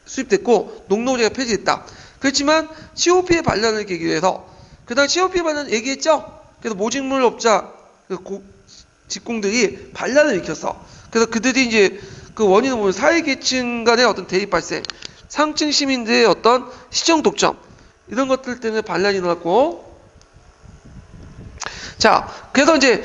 수입됐고 농노제가 폐지됐다. 그렇지만 COP의 반란을 계기로 해서 그다음 COP의 반란 얘기했죠. 그래서 모직물업자 직공들이 반란을 일으켰어. 그래서 그들이 이제 그 원인을 보면 사회계층 간의 어떤 대립 발생, 상층 시민들의 어떤 시정 독점 이런 것들 때문에 반란이 일어났고 자, 그래서 이제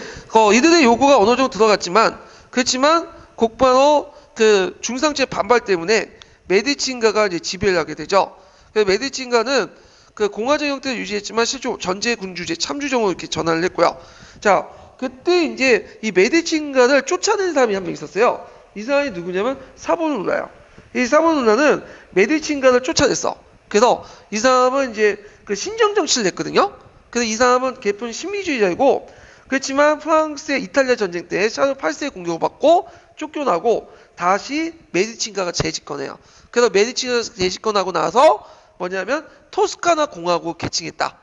이들의 요구가 어느 정도 들어갔지만 그렇지만 곧바로 그 중상층의 반발 때문에 메디친가가 이제 지배를 하게 되죠. 그래서 메디친가는 그 공화정 형태를 유지했지만 실제로 전제 군주제 참주정으로 이렇게 전환을 했고요. 자, 그때 이제 이 메디친가를 쫓아낸 사람이 한 명 있었어요. 이 사람이 누구냐면 사보누나예요. 이 사보누나는 메디친가를 쫓아냈어. 그래서 이 사람은 이제 그 신정정치를 냈거든요. 그래서 이 사람은 개편 신미주의자이고 그렇지만 프랑스의 이탈리아 전쟁 때 샤르 8세의 공격을 받고 쫓겨나고 다시 메디친가가 재집권해요. 그래서 메디친가가 재집권하고 나서 뭐냐면 토스카나 공화국을 개칭했다.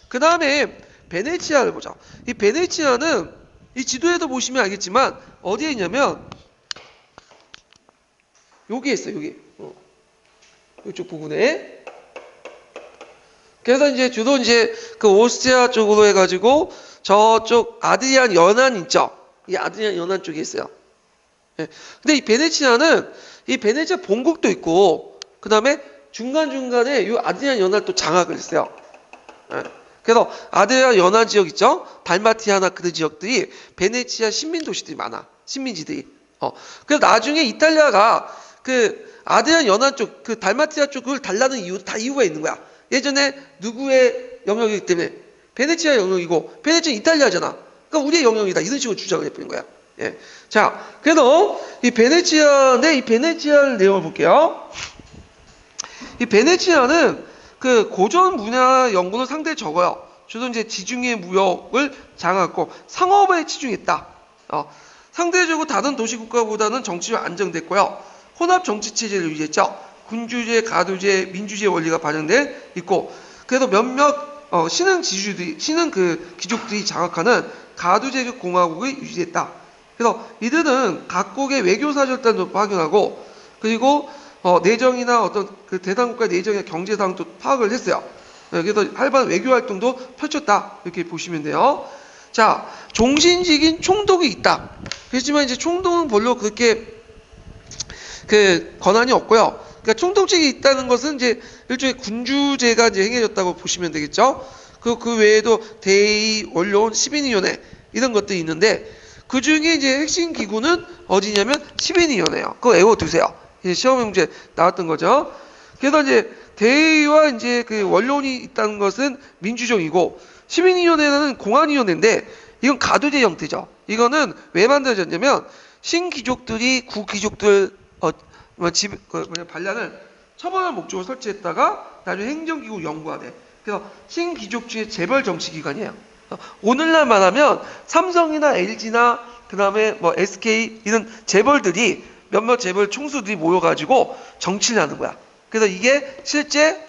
그 다음에 베네치아를 보자. 이 베네치아는 이 지도에도 보시면 알겠지만 어디에 있냐면 여기에 있어요. 여기 이쪽 부분에. 그래서 이제 주로 이제 그 오스트리아 쪽으로 해가지고 저쪽 아드리안 연안 있죠. 이 아드리안 연안 쪽에 있어요. 예. 근데 이 베네치아 본국도 있고 그 다음에 중간중간에 이 아드리안 연안 또 장악을 했어요. 예. 그래서 아드리안 연안 지역 있죠. 달마티아나 그 지역들이 베네치아 신민도시들이 많아. 신민지들이. 그래서 나중에 이탈리아가 그 아드리안 연안 쪽, 그 달마티아 쪽을 달라는 이유가 있는 거야. 예전에 누구의 영역이기 때문에 베네치아 영역이고 베네치아 이탈리아잖아. 그러니까 우리의 영역이다. 이런 식으로 주장을 해버린 거야. 예. 자, 그래서 이 베네치아 내용을 볼게요. 이 베네치아는 그 고전 문화 연구는 상당히 적어요. 주로 이제 지중해 무역을 장악하고 상업에 치중했다. 상대적으로 다른 도시 국가보다는 정치가 안정됐고요. 혼합 정치 체제를 유지했죠. 군주제, 가두제, 민주제 원리가 반영돼 있고, 그래서 몇몇 신흥 귀족들이 장악하는 가두제국 공화국이 유지됐다. 그래서 이들은 각국의 외교 사절단도 파견하고, 그리고 내정이나 어떤 그 대상국가의 내정이나 경제 상황도 파악을 했어요. 그래서 활발한 외교 활동도 펼쳤다. 이렇게 보시면 돼요. 자, 종신직인 총독이 있다. 그렇지만 이제 총독은 별로 그렇게 그 권한이 없고요. 그러니까 총독직이 있다는 것은 이제 일종의 군주제가 이제 행해졌다고 보시면 되겠죠. 그 외에도 대의, 원로원, 시민위원회 이런 것들이 있는데 그 중에 이제 핵심 기구는 어디냐면 시민위원회예요. 그거 외워두세요. 시험 문제 나왔던 거죠. 그래서 이제 대의와 이제 그 원로원이 있다는 것은 민주정이고 시민위원회는 공안위원회인데 이건 가두제 형태죠. 이거는 왜 만들어졌냐면 신귀족들이 구귀족들 반란을 처벌할 목적으로 설치했다가 나중에 행정기구 연구하대. 그래서 신귀족주의 재벌 정치기관이에요. 오늘날 말하면 삼성이나 LG나 그 다음에 뭐 SK 이런 재벌들이 몇몇 재벌 총수들이 모여가지고 정치를 하는 거야. 그래서 이게 실제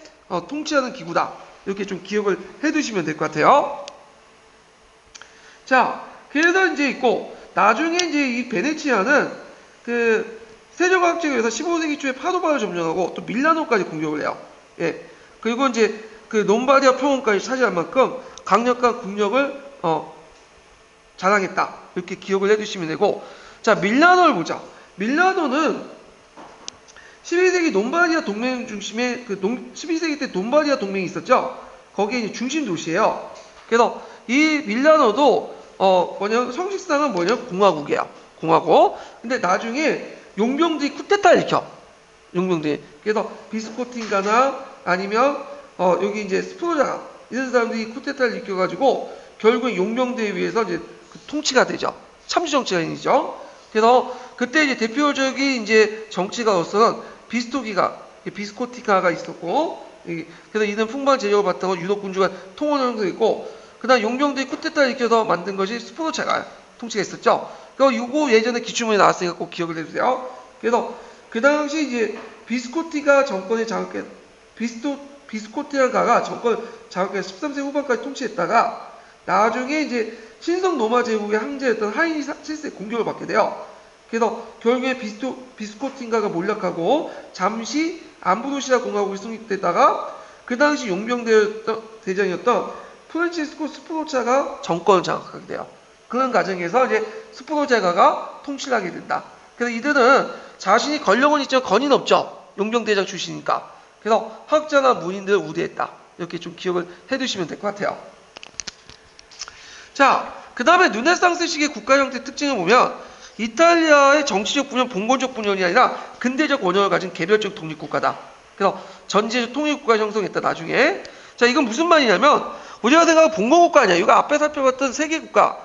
통치하는 기구다. 이렇게 좀 기억을 해두시면 될 것 같아요. 자, 그래서 이제 있고 나중에 이제 이 베네치아는 그 세종학제에 의해서 15세기 초에 파도바를 점령하고 또 밀라노까지 공격을 해요. 예. 그리고 이제 그 롬바디아 평원까지 차지할 만큼 강력한 국력을 자랑했다. 이렇게 기억을 해두시면 되고 자, 밀라노를 보자. 밀라노는 12세기 롬바디아 동맹 중심의 12세기 때 롬바디아 동맹이 있었죠. 거기에 이제 중심 도시예요. 그래서 이 밀라노도 성식상은 공화국이에요. 공화국. 근데 나중에 용병들이 쿠데타를 일으켜. 용병들이. 그래서 비스코틴가나 아니면 여기 이제 스포르자 이런 사람들이 쿠데타를 일으켜가지고 결국 용병대에 의해서 이제 통치가 되죠. 참수 정치가 있죠. 그래서 그때 이제 대표적인 이제 정치가로서는 비스코티카가 있었고, 그래서 이는 풍부한 재력을 바탕으로 유독 군주가 통원을 있고, 그다음 용병들이 쿠데타를 일으켜서 만든 것이 스포르차가 통치가 있었죠. 그래서 요거 예전에 기출문에 나왔으니까 꼭 기억을 해주세요. 그래서 그 당시 이제 비스코티가 정권을 장악해, 비스코티아가가 정권을 장악해서 13세 후반까지 통치했다가 나중에 이제 신성 로마 제국의 황제였던 하이니 7세의 공격을 받게 돼요. 그래서 결국에 비스코틴가가 몰락하고 잠시 암브로시아 공화국이 성립되다가 그 당시 용병대장이었던 프란치스코 스포르차가 정권을 장악하게 돼요. 그런 과정에서 이제 스포르차가가 통치를 하게 된다. 그래서 이들은 자신이 권력은 있지만 권위는 없죠. 용병대장 출신이니까. 그래서 학자나 문인들을 우대했다. 이렇게 좀 기억을 해두시면 될 것 같아요. 자, 그 다음에 르네상스 시기의 국가 형태 특징을 보면 이탈리아의 정치적 분열, 봉건적 분열이 아니라 근대적 원형을 가진 개별적 독립국가다. 그래서 전제적 통일국가 형성했다, 나중에. 자, 이건 무슨 말이냐면, 우리가 생각하는 봉건국가 아니야. 이거 앞에 살펴봤던 세계국가,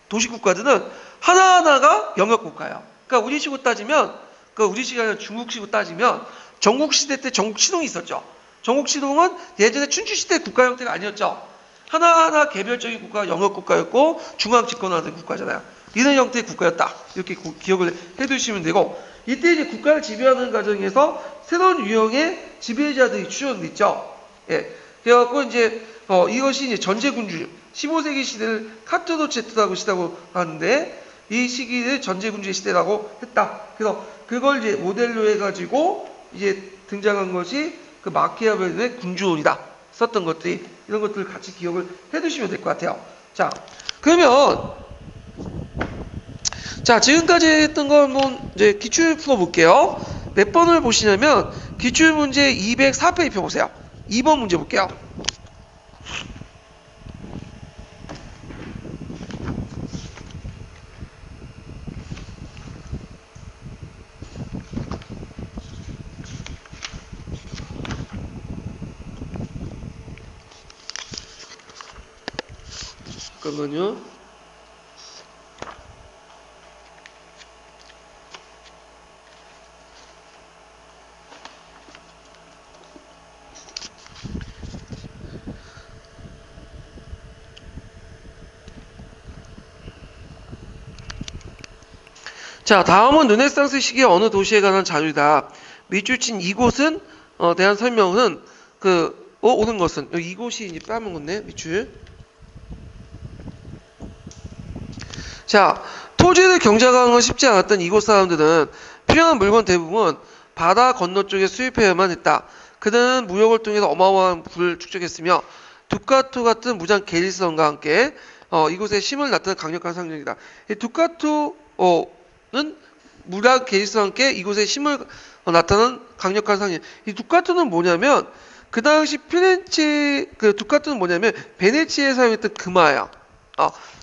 도시국가들은 하나하나가 영역국가예요. 그러니까 우리식으로 따지면, 우리식이 아니라 중국식으로 따지면, 전국시대 때 전국시동이 있었죠. 전국시동은 예전에 춘추시대 국가 형태가 아니었죠. 하나하나 개별적인 국가가 영역국가였고, 중앙집권하는 국가잖아요. 이런 형태의 국가였다. 이렇게 기억을 해두시면 되고, 이때 이제 국가를 지배하는 과정에서 새로운 유형의 지배자들이 출현됐죠. 예. 그래갖고 이제, 이것이 이제 전제군주, 15세기 시대를 카토도체트라고 시다고 하는데, 이 시기를 전제군주의 시대라고 했다. 그래서 그걸 이제 모델로 해가지고, 이제 등장한 것이 그 마키아벨리의 군주론이다. 썼던 것들이, 이런 것들을 같이 기억을 해두시면 될 것 같아요. 자, 그러면, 자, 지금까지 했던 거 한번 이제 기출 풀어볼게요. 몇 번을 보시냐면 기출문제 204페이지 펴보세요. 2번 문제 볼게요. 잠깐만요. 자, 다음은 르네상스 시기의 어느 도시에 관한 자료이다. 밑줄 친 이곳은 대한 설명은 옳은 것은 이곳이 이제 빼먹었네 밑줄. 자, 토지를 경작하는 건 쉽지 않았던 이곳 사람들은 필요한 물건 대부분 바다 건너쪽에 수입해야만 했다. 그들은 무역을 통해서 어마어마한 부를 축적했으며 두카토 같은 무장 게릴선과 함께 이곳에 힘을 나타내는 강력한 상징이다. 이 두카토는 무장 게릴선과 함께 이곳에 힘을 나타내는 강력한 상징. 이 두카토는 뭐냐면 그 당시 두카토는 뭐냐면 베네치아에 사용했던 금화예요.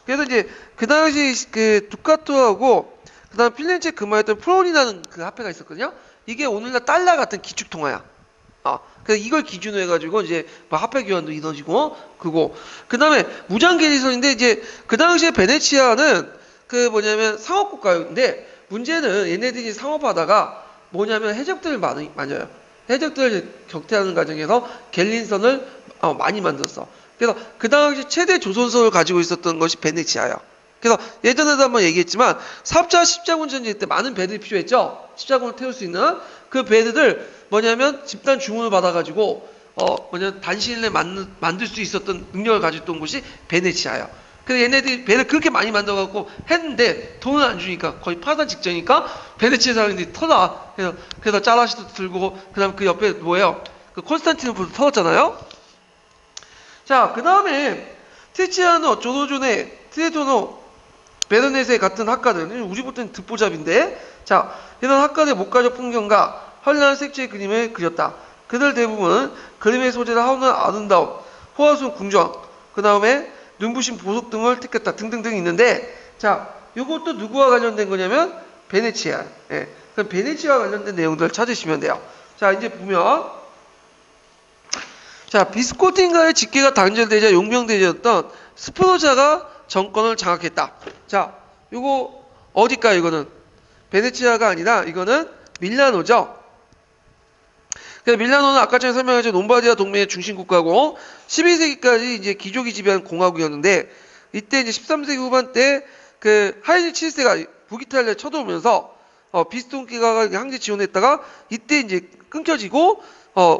그래서 이제 그 당시 그 두카토하고 그다음 필렌체 금화였던 프로니라는 그 화폐가 있었거든요. 이게 오늘날 달러 같은 기축통화야. 그래서 이걸 기준으로 해가지고 이제 화폐 교환도 이루어지고 그다음에 무장 게리선인데 이제 그 당시에 베네치아는 상업국가였는데 문제는 얘네들이 상업하다가 뭐냐면 해적들을 많이 만져요. 해적들을 격퇴하는 과정에서 갤린선을 많이 만들었어. 그래서 그 당시 최대 조선선을 가지고 있었던 것이 베네치아예요. 그래서 예전에도 한번 얘기했지만 삽자 십자군 전쟁 때 많은 배들이 필요했죠. 십자군을 태울 수 있는 그 배들을 뭐냐면 집단 주문을 받아가지고 단시일 내에 만들 수 있었던 능력을 가지고 있던 곳이 베네치아예요. 그래서 얘네들이 배를 그렇게 많이 만들어갖고 했는데 돈을 안 주니까 거의 파산 직전이니까 베네치아 사람들이 터나. 그래서 짜라시도 들고 그다음 그 옆에 뭐예요? 그 콘스탄티노플도 터졌잖아요. 자, 그 다음에 티치아노 조노존의 트레토노 베르네스의 같은 학가들, 우리부터는 듣보잡인데, 자, 이런 학가들의 목가적 풍경과 현란한 색채의 그림을 그렸다. 그들 대부분 그림의 소재를 하우는 아름다움, 호화스러운 궁정, 그 다음에 눈부신 보석 등을 택했다. 등등등 있는데, 자, 요것도 누구와 관련된 거냐면 베네치아. 예. 그럼 베네치아와 관련된 내용들을 찾으시면 돼요. 자, 이제 보면, 자, 비스코틴가의 직계가 단절되자 용병대제였던 스포르자가 정권을 장악했다. 자, 요거 어디일까요? 이거는 베네치아가 아니라 이거는 밀라노죠. 밀라노는 아까 전에 설명했죠. 롬바디아 동맹의 중심 국가고 12세기까지 이제 귀족이 지배한 공화국이었는데, 이때 이제 13세기 후반 때 그 하이리 7세가 북이탈리아에 쳐들어오면서 비스톤기가가 황제 지원했다가 이때 이제 끊겨지고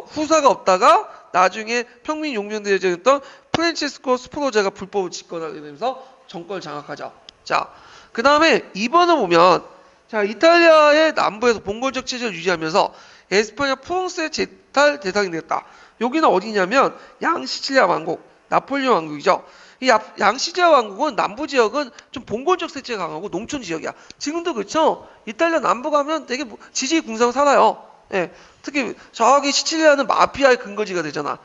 후사가 없다가 나중에 평민 용병대제였던 프란체스코 스포르자가 불법을 집권하게 되면서 정권을 장악하죠. 자, 그 다음에 2번을 보면, 자, 이탈리아의 남부에서 봉건적 체제를 유지하면서 에스파냐 프랑스의 제탈 대상이 되었다. 여기는 어디냐면 양시칠리아 왕국, 나폴레옹 왕국이죠. 이 양시칠리아 왕국은 남부 지역은 좀 봉건적 세체가 강하고 농촌 지역이야. 지금도 그렇죠. 이탈리아 남부 가면 되게 지지 궁상 살아요. 예, 특히 저기 시칠리아는 마피아의 근거지가 되잖아.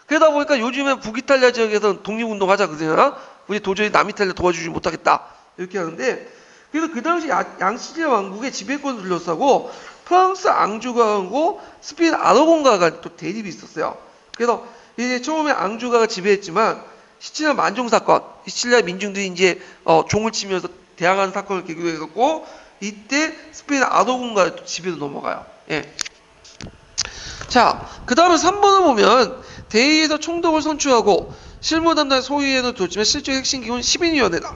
그러다 보니까 요즘에 북이탈리아 지역에서 독립운동하자 그러잖아. 우리 도저히 남이탈리아 도와주지 못하겠다 이렇게 하는데, 그래서 그 당시 양시칠리아 왕국의 지배권을 둘러싸고 프랑스 앙주가하고 스페인 아라곤가가 또 대립이 있었어요. 그래서 이제 처음에 앙주가가 지배했지만 시칠리아 만종 사건, 시칠리아 민중들이 이제 종을 치면서 대항하는 사건을 계기로 해갖고 이때 스페인 아라곤가 지배로 넘어가요. 예. 자, 그 다음에 3번을 보면 대의에서 총독을 선출하고 실무 담당 소위에는 뒀지만 실제 핵심 기구는 10인위원회다.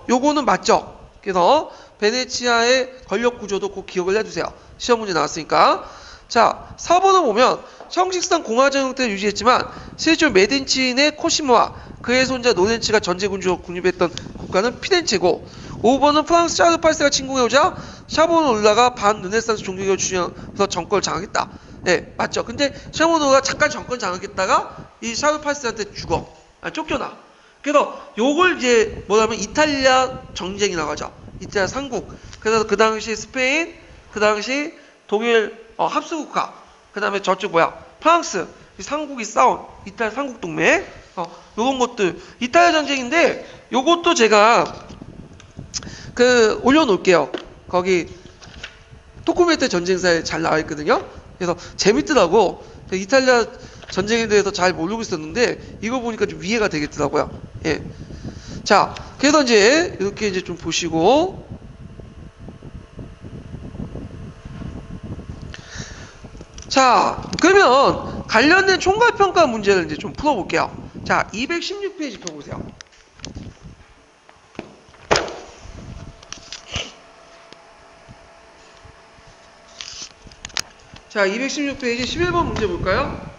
요거는 맞죠? 그래서 베네치아의 권력 구조도 꼭 기억을 해두세요. 시험 문제 나왔으니까. 자, 4번을 보면 형식상 공화정 형태를 유지했지만 실제로 메디치의 코시모와 그의 손자 로렌츠가 전제군주로 군입했던 국가는 피렌체고, 5번은 프랑스 샤르 8세가 침공해오자 샤보놀라가 반르네상스 종교개혁을 추진해서 정권을 장악했다. 네, 맞죠. 근데 샤보놀라가 잠깐 정권 장악했다가 이 샤르 8세한테 죽어. 쫓겨나. 그래서 요걸 이제 뭐냐면 이탈리아 전쟁이라고 하죠. 이탈리아 삼국. 그래서 그 당시 스페인, 그 당시 독일 합수국가, 그 다음에 저쪽 프랑스, 이 삼국이 싸운 이탈리아 삼국 동맹, 요런 것들 이탈리아 전쟁인데, 요것도 제가 올려놓을게요. 거기 토쿠메테 전쟁사에 잘 나와 있거든요. 그래서 재밌더라고. 이탈리아 전쟁에 대해서 잘 모르고 있었는데 이거 보니까 좀 이해가 되겠더라고요. 예. 자, 그래서 이제 이렇게 이제 좀 보시고, 자, 그러면 관련된 총괄평가 문제를 이제 좀 풀어볼게요. 자, 216페이지 펴보세요. 자, 216페이지 11번 문제 볼까요?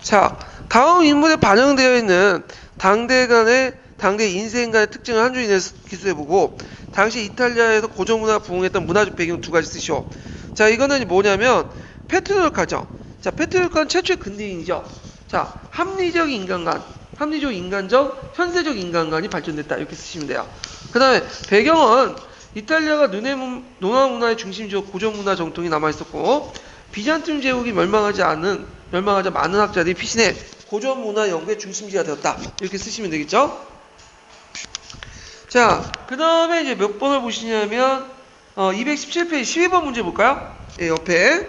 자, 다음 인물에 반영되어 있는 당대 인생 간의 특징을 한 줄이 내서 기술해보고, 당시 이탈리아에서 고전문화가 부흥했던 문화적 배경 두 가지 쓰시오. 자, 이거는 뭐냐면 페트롤카죠. 자, 페트롤카는 최초의 근대인이죠. 자, 합리적 인간관, 합리적 인간적, 현세적 인간관이 발전됐다 이렇게 쓰시면 돼요. 그 다음에 배경은 이탈리아가 노화 문화의 중심지로 고전문화 정통이 남아있었고, 비잔틴 제국이 멸망하자 많은 학자들이 피신해 고전문화 연구의 중심지가 되었다 이렇게 쓰시면 되겠죠. 자, 그 다음에 이제 몇 번을 보시냐면 217페이지 12번 문제 볼까요? 예, 옆에.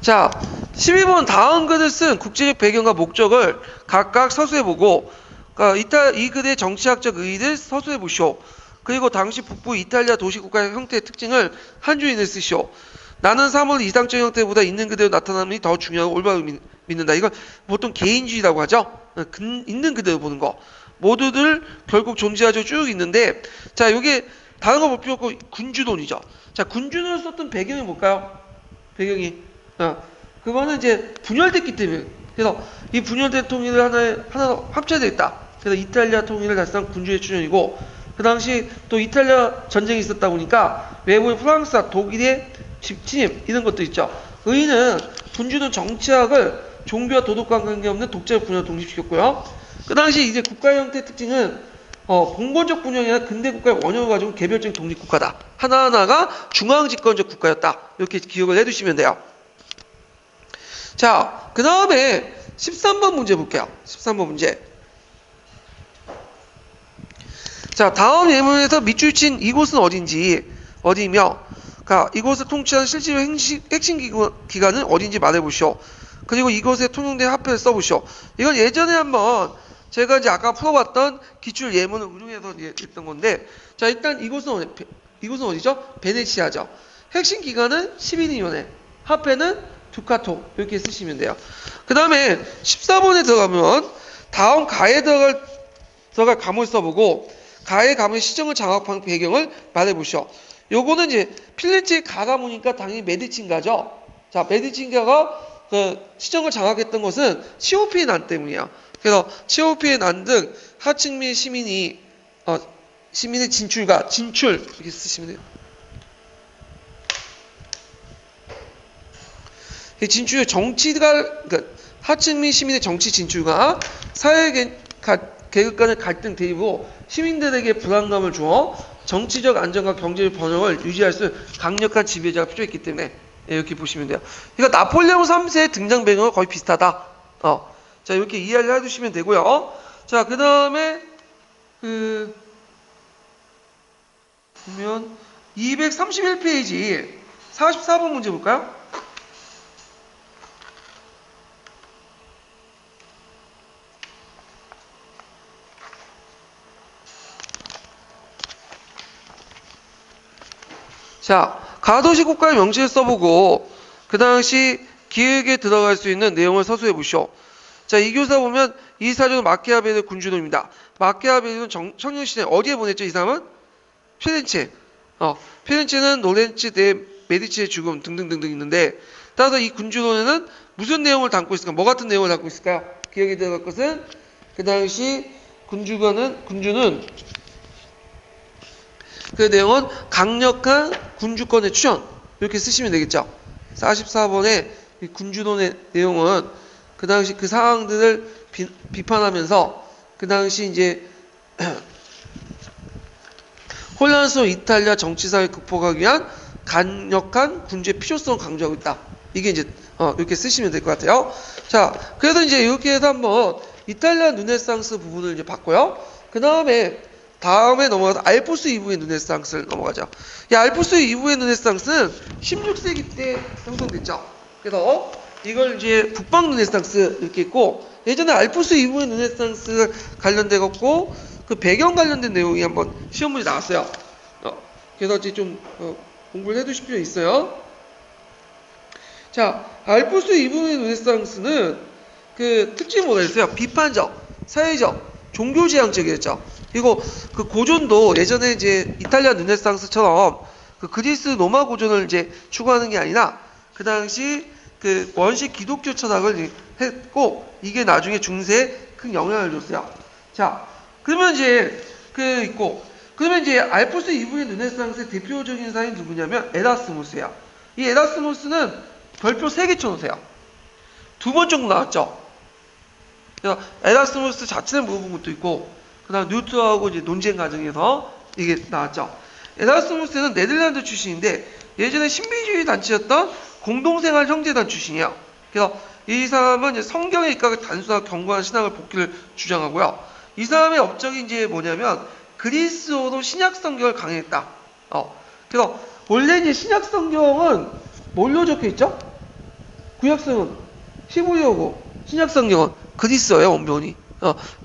자, 12번 다음 글을 쓴 국제적 배경과 목적을 각각 서술해보고, 이 글의 정치학적 의의를 서술해보시오. 그리고 당시 북부 이탈리아 도시국가의 형태의 특징을 한 줄이내 쓰시오. 나는 사물을 이상적 형태보다 있는 그대로 나타남이 더 중요하고 올바르고 믿는다. 이건 보통 개인주의라고 하죠. 있는 그대로 보는 거. 모두들 결국 존재하죠. 쭉 있는데, 자, 요게 다른 거 볼 필요 없고 군주론이죠. 자, 군주론을 썼던 배경이 뭘까요? 배경이. 그거는 이제 분열됐기 때문에. 그래서 이 분열된 통일을 하나 합쳐야 되겠다. 그래서 이탈리아 통일을 달성한 군주의 출현이고, 그 당시 또 이탈리아 전쟁이 있었다 보니까 외부의 프랑스와 독일의 침입 이런 것도 있죠. 의인은 군주는 정치학을 종교와 도덕과 관계없는 독재적 분야로 독립시켰고요. 그 당시 이제 국가의 형태의 특징은 봉건적 분열이나 근대 국가의 원형을 가지고 개별적인 독립국가다. 하나하나가 중앙집권적 국가였다. 이렇게 기억을 해두시면 돼요. 자, 그 다음에 13번 문제 볼게요. 13번 문제. 자, 다음 예문에서 밑줄 친 이곳은 어디며, 이곳을 통치하는 실질적 핵심 기관은 어딘지 말해보시오. 그리고 이곳에 통용된 화폐를 써보시오. 이건 예전에 한번 제가 이제 아까 풀어봤던 기출 예문을 운용해서 했던 건데, 자, 일단 이곳은 어디죠? 베네치아죠. 핵심 기관은 시민위원회, 화폐는 두카토, 이렇게 쓰시면 돼요. 그 다음에 14번에 들어가면 다음 가에 들어갈 가문을 써보고 가의 가문의 시정을 장악한 배경을 말해보시오. 요거는 이제 필렌체의 가가문이니까 당연히 메디친가죠. 자, 메디친가가 그 시정을 장악했던 것은 치오피의 난 때문이에요. 그래서 치오피의 난 등 하층민 시민의 진출 이렇게 쓰시면 돼요. 진출의 그러니까 하층민 시민의 정치 진출과 사회 계급 간의 갈등 대입으로 시민들에게 불안감을 주어 정치적 안정과 경제적 번영을 유지할 수 있는 강력한 지배자가 필요했기 때문에 이렇게 보시면 돼요. 그러니까 나폴레옹 3세의 등장 배경과 거의 비슷하다. 자, 이렇게 이해를 해두시면 되고요. 자, 그 다음에 보면 231페이지 44번 문제 볼까요? 자, 가도시 국가의 명칭을 써보고 그 당시 기획에 들어갈 수 있는 내용을 서술해 보시오. 자, 이 교사 보면 이 사료는 마키아벨리의 군주놈입니다. 마키아벨리는 청년 시대 어디에 보냈죠? 이 사람은? 피렌체. 피렌체는 로렌츠 데 메디치의 죽음 등등등등 있는데, 따라서 이 군주론에는 무슨 내용을 담고 있을까? 뭐 같은 내용을 담고 있을까요? 기억에 들어갈 것은 그 당시 군주는 그 내용은 강력한 군주권의 추천 이렇게 쓰시면 되겠죠. 44번의 군주론의 내용은 그 당시 그 상황들을 비판하면서 그 당시 이제 혼란스러운 이탈리아 정치사회 극복하기 위한 강력한 군주의 필요성을 강조하고 있다. 이게 이제 이렇게 쓰시면 될 것 같아요. 자, 그래서 이제 이렇게 해서 한번 이탈리아 르네상스 부분을 이제 봤고요. 그 다음에 넘어가서 알프스 이후의 르네상스를 넘어가죠. 이 알프스 이후의 르네상스는 16세기 때 형성됐죠. 그래서 이걸 이제 북방 르네상스 이렇게 있고, 예전에 알프스 이후의 르네상스 관련되었고 그 배경 관련된 내용이 한번 시험 문제 나왔어요. 그래서 이제 좀 공부를 해두실 필요 있어요. 자, 알프스 이후의 르네상스는 그 특징이 뭐가 있어요? 비판적, 사회적, 종교지향적이었죠. 그리고 그 고전도 예전에 이제 이탈리아 르네상스처럼 그 그리스 로마 고전을 이제 추구하는 게 아니라 그 당시 그 원시 기독교 철학을 했고, 이게 나중에 중세에 큰 영향을 줬어요. 자, 그러면 이제 그러면 이제 알프스 이후의 르네상스의 대표적인 사람이 누구냐면 에라스무스예요. 이 에라스무스는 별표 3개 쳐놓으세요. 2번 정도 나왔죠. 그래서 에라스무스 자체를 물어본 것도 있고, 그 다음 뉴턴하고 이제 논쟁 과정에서 이게 나왔죠. 에라스무스는 네덜란드 출신인데 예전에 신비주의 단체였던 공동생활 형제단 출신이에요. 그래서 이 사람은 이제 성경에 입각을 단순하고 견고한 신학을 복귀를 주장하고요. 이 사람의 업적이 이제 뭐냐면 그리스어로 신약 성경을 강행했다. 그래서 원래 이제 신약 성경은 뭘로 적혀 있죠? 구약성은 히브리어고 신약 성경은 그리스어예요, 원본이.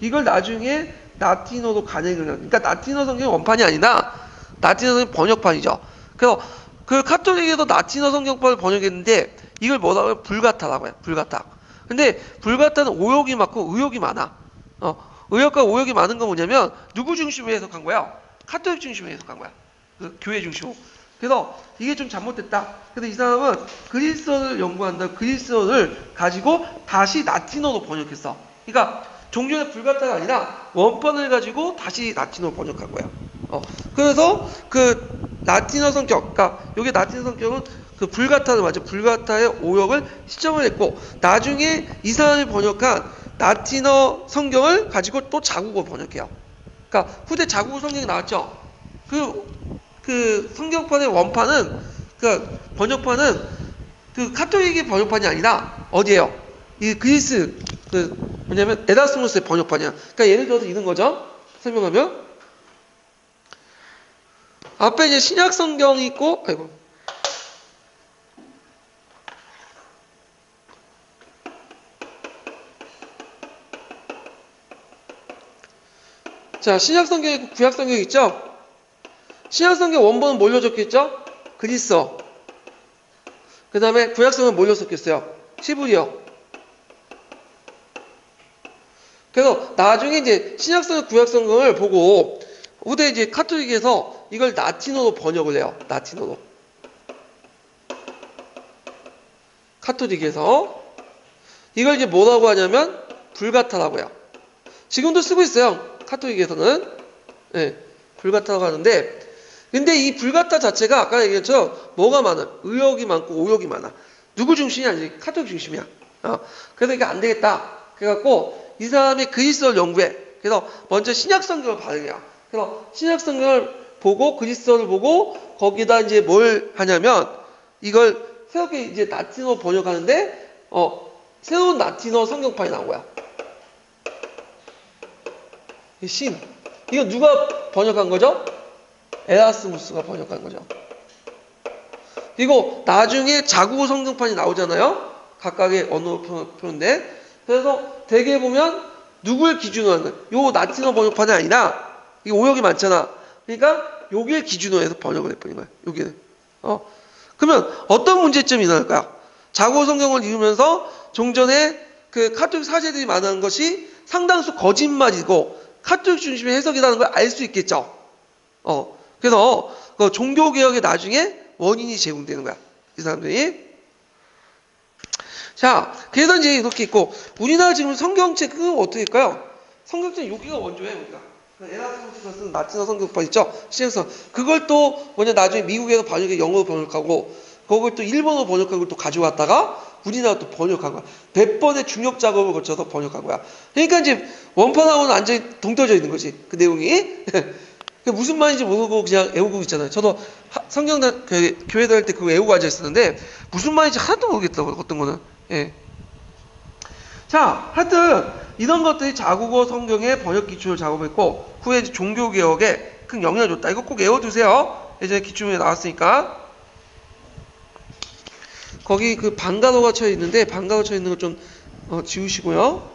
이걸 나중에 라틴어로 간행을 해요. 그러니까 라틴어 성경 원판이 아니라 라틴어 성경 번역판이죠. 그래서 그 카톨릭에서 라틴어 성경판을 번역했는데 이걸 뭐라고 해요? 불가타라고 해요. 불가타. 근데 불가타는 오역이 많고 의역이 많아. 의역과 오역이 많은 건 뭐냐면 누구 중심으로 해석한 거야? 카톨릭 중심으로 해석한 거야. 그 교회 중심으로. 그래서 이게 좀 잘못됐다. 그래서 이 사람은 그리스어를 연구한다. 그리스어를 가지고 다시 라틴어로 번역했어. 그러니까 종전의 불가타가 아니라 원판을 가지고 다시 라틴어로 번역한 거야. 그래서 그 라틴어 성격, 그러니까 여기 라틴어 성격은 그 불가타를 맞죠. 불가타의 오역을 시점을 했고, 나중에 이 사람이 번역한 라틴어 성경을 가지고 또 자국어 번역해요. 그러니까 후대 자국어 성경이 나왔죠. 그 성경판의 원판은, 그 번역판은 그 카톨릭의 번역판이 아니라 어디예요? 이 그리스, 뭐냐면 에라스무스의 번역판이야. 그러니까 예를 들어서 이런 거죠. 설명하면 앞에 이제 신약 성경이 있고, 아이고. 자, 신약 성경이 있고 구약 성경이 있죠? 신약 성경 원본은 뭘로 적혀있죠? 그리스어. 그 다음에 구약 성경은 뭘로 적혔어요? 히브리어. 그래서 나중에 이제 신약 성경, 구약 성경을 보고 후대 이제 카톨릭에서 이걸 라틴어로 번역을 해요. 라틴어로. 카톨릭에서 이걸 이제 뭐라고 하냐면 불가타라고 해요. 지금도 쓰고 있어요. 카톨릭에서는. 네, 불가타라고 하는데, 근데 이 불가타 자체가 아까 얘기했죠. 뭐가 많아? 의역이 많고 오역이 많아. 누구 중심이 아니지? 카톨릭 중심이야. 그래서 이게 안 되겠다. 그래갖고 이 사람이 그리스어를 연구해. 그래서 먼저 신약 성경을 발행해요. 그래서 신약 성경을 보고 그리스어를 보고 거기다 이제 뭘 하냐면 이걸 새롭게 이제 라틴어로 번역하는데 새로운 라틴어 성경판이 나온 거야. 신. 이거 누가 번역한 거죠? 에라스무스가 번역한 거죠. 그리고 나중에 자국어 성경판이 나오잖아요. 각각의 언어 표현인데. 그래서 대개 보면 누굴 기준으로 하는 거예요? 요 라틴어 번역판이 아니라 이게 오역이 많잖아. 그러니까 여기를 기준으로 해서 번역을 해버린 거예요. 여기는. 그러면 어떤 문제점이 일어날까요? 자국어 성경을 읽으면서 종전에 그 카톨릭 사제들이 말하는 것이 상당수 거짓말이고 카톨릭 중심의 해석이라는 걸 알 수 있겠죠. 그래서 그 종교개혁의 나중에 원인이 제공되는 거야. 이 사람들이. 자, 그래서 이제 이렇게 있고, 우리나라 지금 성경책은 어떻게 할까요? 성경책 여기가 원조예요, 우리가. 에라스무스가 쓴 라틴어 성경판 있죠? 시행성. 그걸 또 나중에 미국에서 번역해 영어로 번역하고, 그걸 또 일본어로 번역한 걸 또 가져왔다가 우리나라 또 번역한 거야. 몇 번의 중역 작업을 거쳐서 번역한 거야. 그러니까 이제 원판하고는 완전히 동떨어져 있는 거지. 그 내용이. 무슨 말인지 모르고 그냥 외우고 있잖아요. 저도 성경단 교회 다닐 때 그거 외우고 앉아 있었는데 무슨 말인지 하나도 모르겠더라고요. 어떤 거는. 예. 자, 하여튼 이런 것들이 자국어 성경의 번역 기초를 작업했고 후에 종교개혁에 큰 영향을 줬다. 이거 꼭 외워두세요. 예전에 기출문제 나왔으니까. 거기 그 방가로가 쳐 있는데 방가로 쳐 있는 거 좀 지우시고요.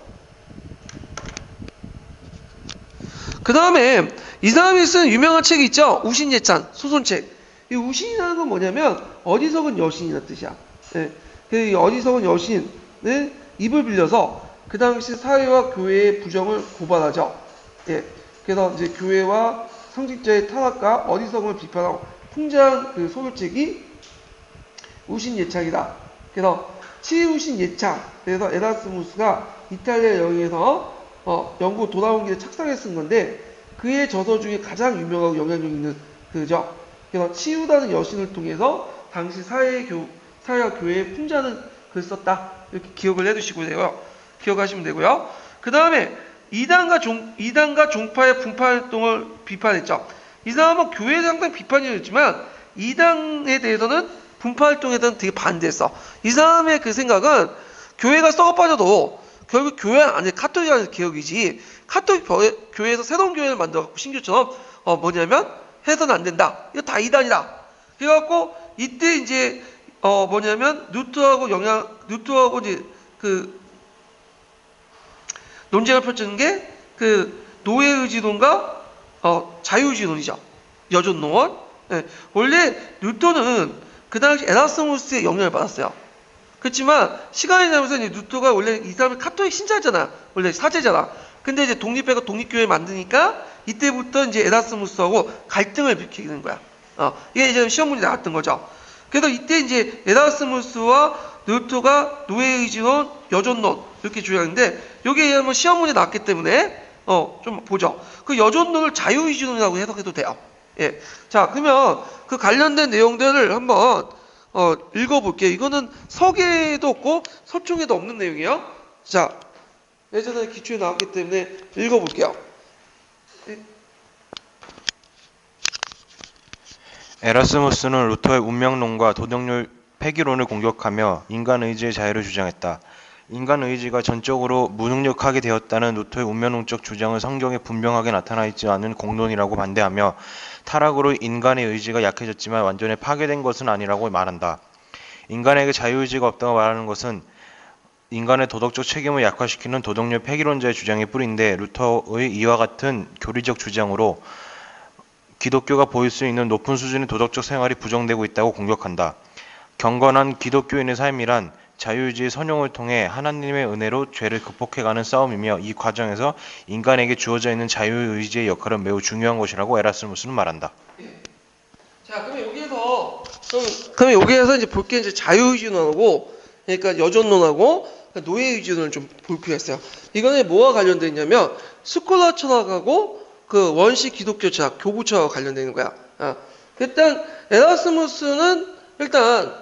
그 다음에 이 사람이 쓴 유명한 책이 있죠. 우신예찬 소설책. 이 우신이라는 건 뭐냐면 어리석은 여신이라는 뜻이야. 예. 그 어리석은 여신을 입을 빌려서 그 당시 사회와 교회의 부정을 고발하죠. 예. 그래서 이제 교회와 성직자의 타락과 어리석음을 비판하고 풍자한 그 소설책이 우신예찬이다. 그래서 치우신예찬. 그래서 에라스무스가 이탈리아 여행에서 영국 돌아온 길에 착상해 쓴 건데 그의 저서 중에 가장 유명하고 영향력 있는 그죠. 그래서 치유다는 여신을 통해서 당시 사회와 교회에 풍자하는 글을 썼다. 이렇게 기억을 해두시고요. 기억하시면 되고요. 그 다음에 이단과 종파의 분파 활동을 비판했죠. 이 사람은 교회에 상당히 비판이 있지만 이단에 대해서는 분파 활동에 대해서는 되게 반대했어. 이 사람의 그 생각은 교회가 썩어 빠져도 결국 교회 안에 카톨릭 안에서 개혁이지 카톨릭 교회에서 새로운 교회를 만들어갖고 신교처럼 뭐냐면 해서는 안 된다. 이거 다 이단이다. 그래갖고 이때 이제 뭐냐면 루터하고 이제 그 논쟁을 펼치는 게 그 노예의지론과 자유의지론이죠. 여존론. 네. 원래 루터는 그 당시 에라스무스의 영향을 받았어요. 그렇지만 시간이 지나면서 이제 루터가 원래 이 사람이 카톨릭 신자잖아. 원래 사제잖아. 근데 이제 독립교회 만드니까 이때부터 이제 에라스무스하고 갈등을 일으키는 거야. 이게 이제 시험 문제 나왔던 거죠. 그래서 이때 이제 에라스무스와 뉴토가 노예의지론, 여존론 이렇게 주장했는데 여기에 한번 시험 문제 나왔기 때문에 좀 보죠. 그 여존론을 자유의지론이라고 해석해도 돼요. 예. 자, 그러면 그 관련된 내용들을 한번 읽어볼게요. 이거는 서계에도 없고 서총에도 없는 내용이에요. 자, 예전에 기초에 나왔기 때문에 읽어볼게요. 에라스무스는 루터의 운명론과 도덕률 폐기론을 공격하며 인간 의지의 자유를 주장했다. 인간 의지가 전적으로 무능력하게 되었다는 루터의 운명론적 주장은 성경에 분명하게 나타나 있지 않은 공론이라고 반대하며 타락으로 인간의 의지가 약해졌지만 완전히 파괴된 것은 아니라고 말한다. 인간에게 자유의지가 없다고 말하는 것은 인간의 도덕적 책임을 약화시키는 도덕률 폐기론자의 주장의 뿌리인데 루터의 이와 같은 교리적 주장으로 기독교가 보일 수 있는 높은 수준의 도덕적 생활이 부정되고 있다고 공격한다. 경건한 기독교인의 삶이란 자유의지의 선용을 통해 하나님의 은혜로 죄를 극복해가는 싸움이며 이 과정에서 인간에게 주어져 있는 자유의지의 역할은 매우 중요한 것이라고 에라스무스는 말한다. 자, 그러면 여기에서 이제 볼 게 이제 자유의지론하고 그러니까 여존론하고 노예의지론을 좀 볼 필요가 있어요. 이거는 뭐와 관련돼 있냐면 스콜라 철학하고 그 원시 기독교 철학, 교부 철학과 관련돼 있는 거야. 일단 에라스무스는 일단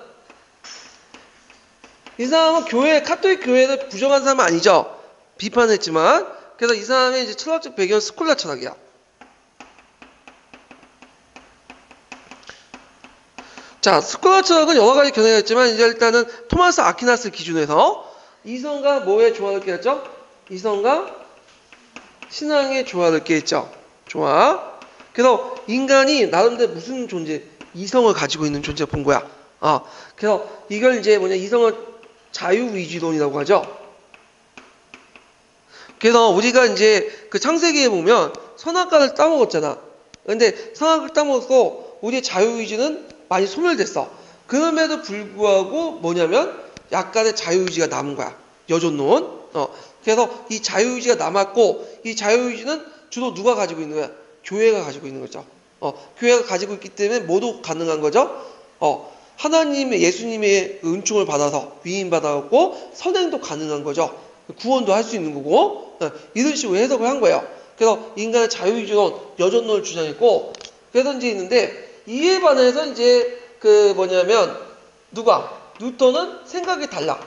이 사람은 카톨릭 교회를 부정한 사람은 아니죠. 비판했지만 그래서 이 사람의 이제 철학적 배경은 스콜라 철학이야. 자, 스콜라 철학은 여러 가지 견해가 있지만 이제 일단은 토마스 아퀴나스 기준에서 이성과 뭐의 조화를 깨했죠? 이성과 신앙의 조화를 깨했죠. 좋아. 그래서 인간이 나름대로 무슨 존재? 이성을 가지고 있는 존재를 본 거야. 그래서 이걸 이제 이성을 자유의지론이라고 하죠. 그래서 우리가 이제 그 창세기에 보면 선악과를 따먹었잖아. 근데 선악과를 따먹었고 우리의 자유의지는 많이 소멸됐어. 그럼에도 불구하고 뭐냐면 약간의 자유의지가 남은 거야. 여존론. 그래서 이 자유의지가 남았고 이 자유의지는 주로 누가 가지고 있는 거야? 교회가 가지고 있는 거죠. 교회가 가지고 있기 때문에 뭐도 가능한 거죠. 하나님의 예수님의 은총을 받아서 위임받아갖고 선행도 가능한 거죠. 구원도 할 수 있는 거고 이런 식으로 해석을 한 거예요. 그래서 인간의 자유의지론, 여존론을 주장했고 그래서 이제 있는데 이에 반해서 이제 뉴턴은 생각이 달라.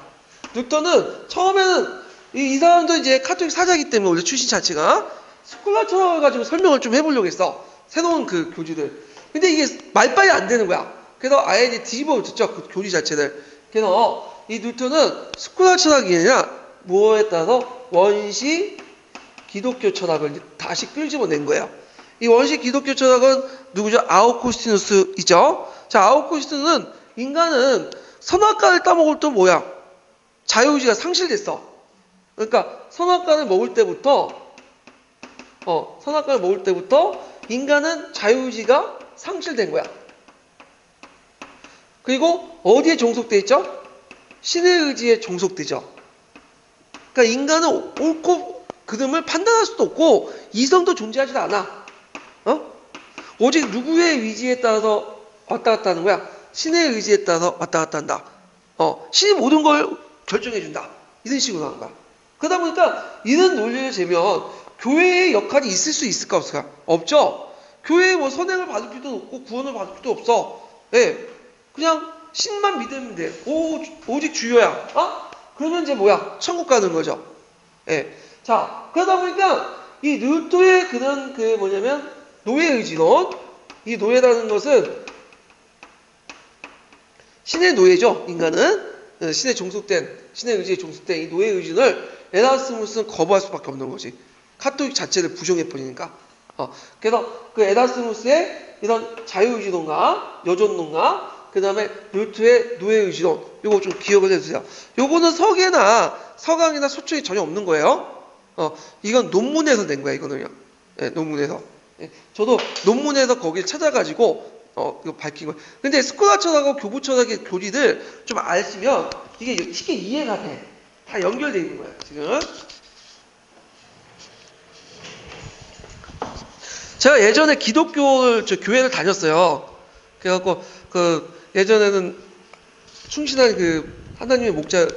뉴턴은 처음에는 이 사람도 이제 카톨릭 사자이기 때문에 원래 출신 자체가 스콜라 철학을 가지고 설명을 좀 해보려고 했어. 새로운 그 교주들. 근데 이게 말빨이 안 되는 거야. 그래서 아예 이제 뒤집어 붙였죠. 그 교리 자체를. 그래서 이 뉴턴은 스콜라 철학이 아니라 뭐에 따라서 원시 기독교 철학을 다시 끌집어낸 거예요. 이 원시 기독교 철학은 누구죠? 아우구스티누스이죠. 자, 아우구스티누스는 인간은 선악과를 따먹을 때 뭐야? 자유의지가 상실됐어. 그러니까 선악과를 먹을 때부터 인간은 자유의지가 상실된 거야. 그리고 어디에 종속돼 있죠? 신의 의지에 종속되죠. 그러니까 인간은 옳고 그름을 판단할 수도 없고 이성도 존재하지 않아. 오직 누구의 의지에 따라서 왔다 갔다 하는 거야? 신의 의지에 따라서 왔다 갔다 한다. 신이 모든 걸 결정해준다. 이런 식으로 하는 거야. 그러다 보니까 이런 논리를 재면 교회의 역할이 있을 수 있을까 없을까? 없죠. 교회에 뭐 선행을 받을 필요도 없고 구원을 받을 필요도 없어. 예. 그냥 신만 믿으면 돼. 오직 주여야. 그러면 이제 뭐야? 천국 가는 거죠. 예. 자, 그러다 보니까 이 뉴턴의 그런 노예의지론. 이 노예라는 것은 신의 노예죠. 인간은 신의 의지에 종속된 이 노예의지를 에라스무스는 거부할 수밖에 없는 거지. 카톨릭 자체를 부정해버리니까. 그래서 그 에라스무스의 이런 자유의지론과 여존론과 그 다음에 뉴턴의 노예의지론 요거 좀 기억을 해주세요. 요거는 서강이나 서총이 전혀 없는 거예요. 이건 논문에서 낸 거야. 이거는요. 예, 논문에서. 예, 저도 논문에서 거기를 찾아가지고 이거 밝힌 거예요. 근데 스콜라 철학하고 교부 철학의 교리들 좀 아시면 이게 쉽게 이해가 돼. 다 연결되어 있는 거예요. 지금. 제가 예전에 교회를 다녔어요. 그래갖고 그 예전에는 충신한 그 하나님의 목자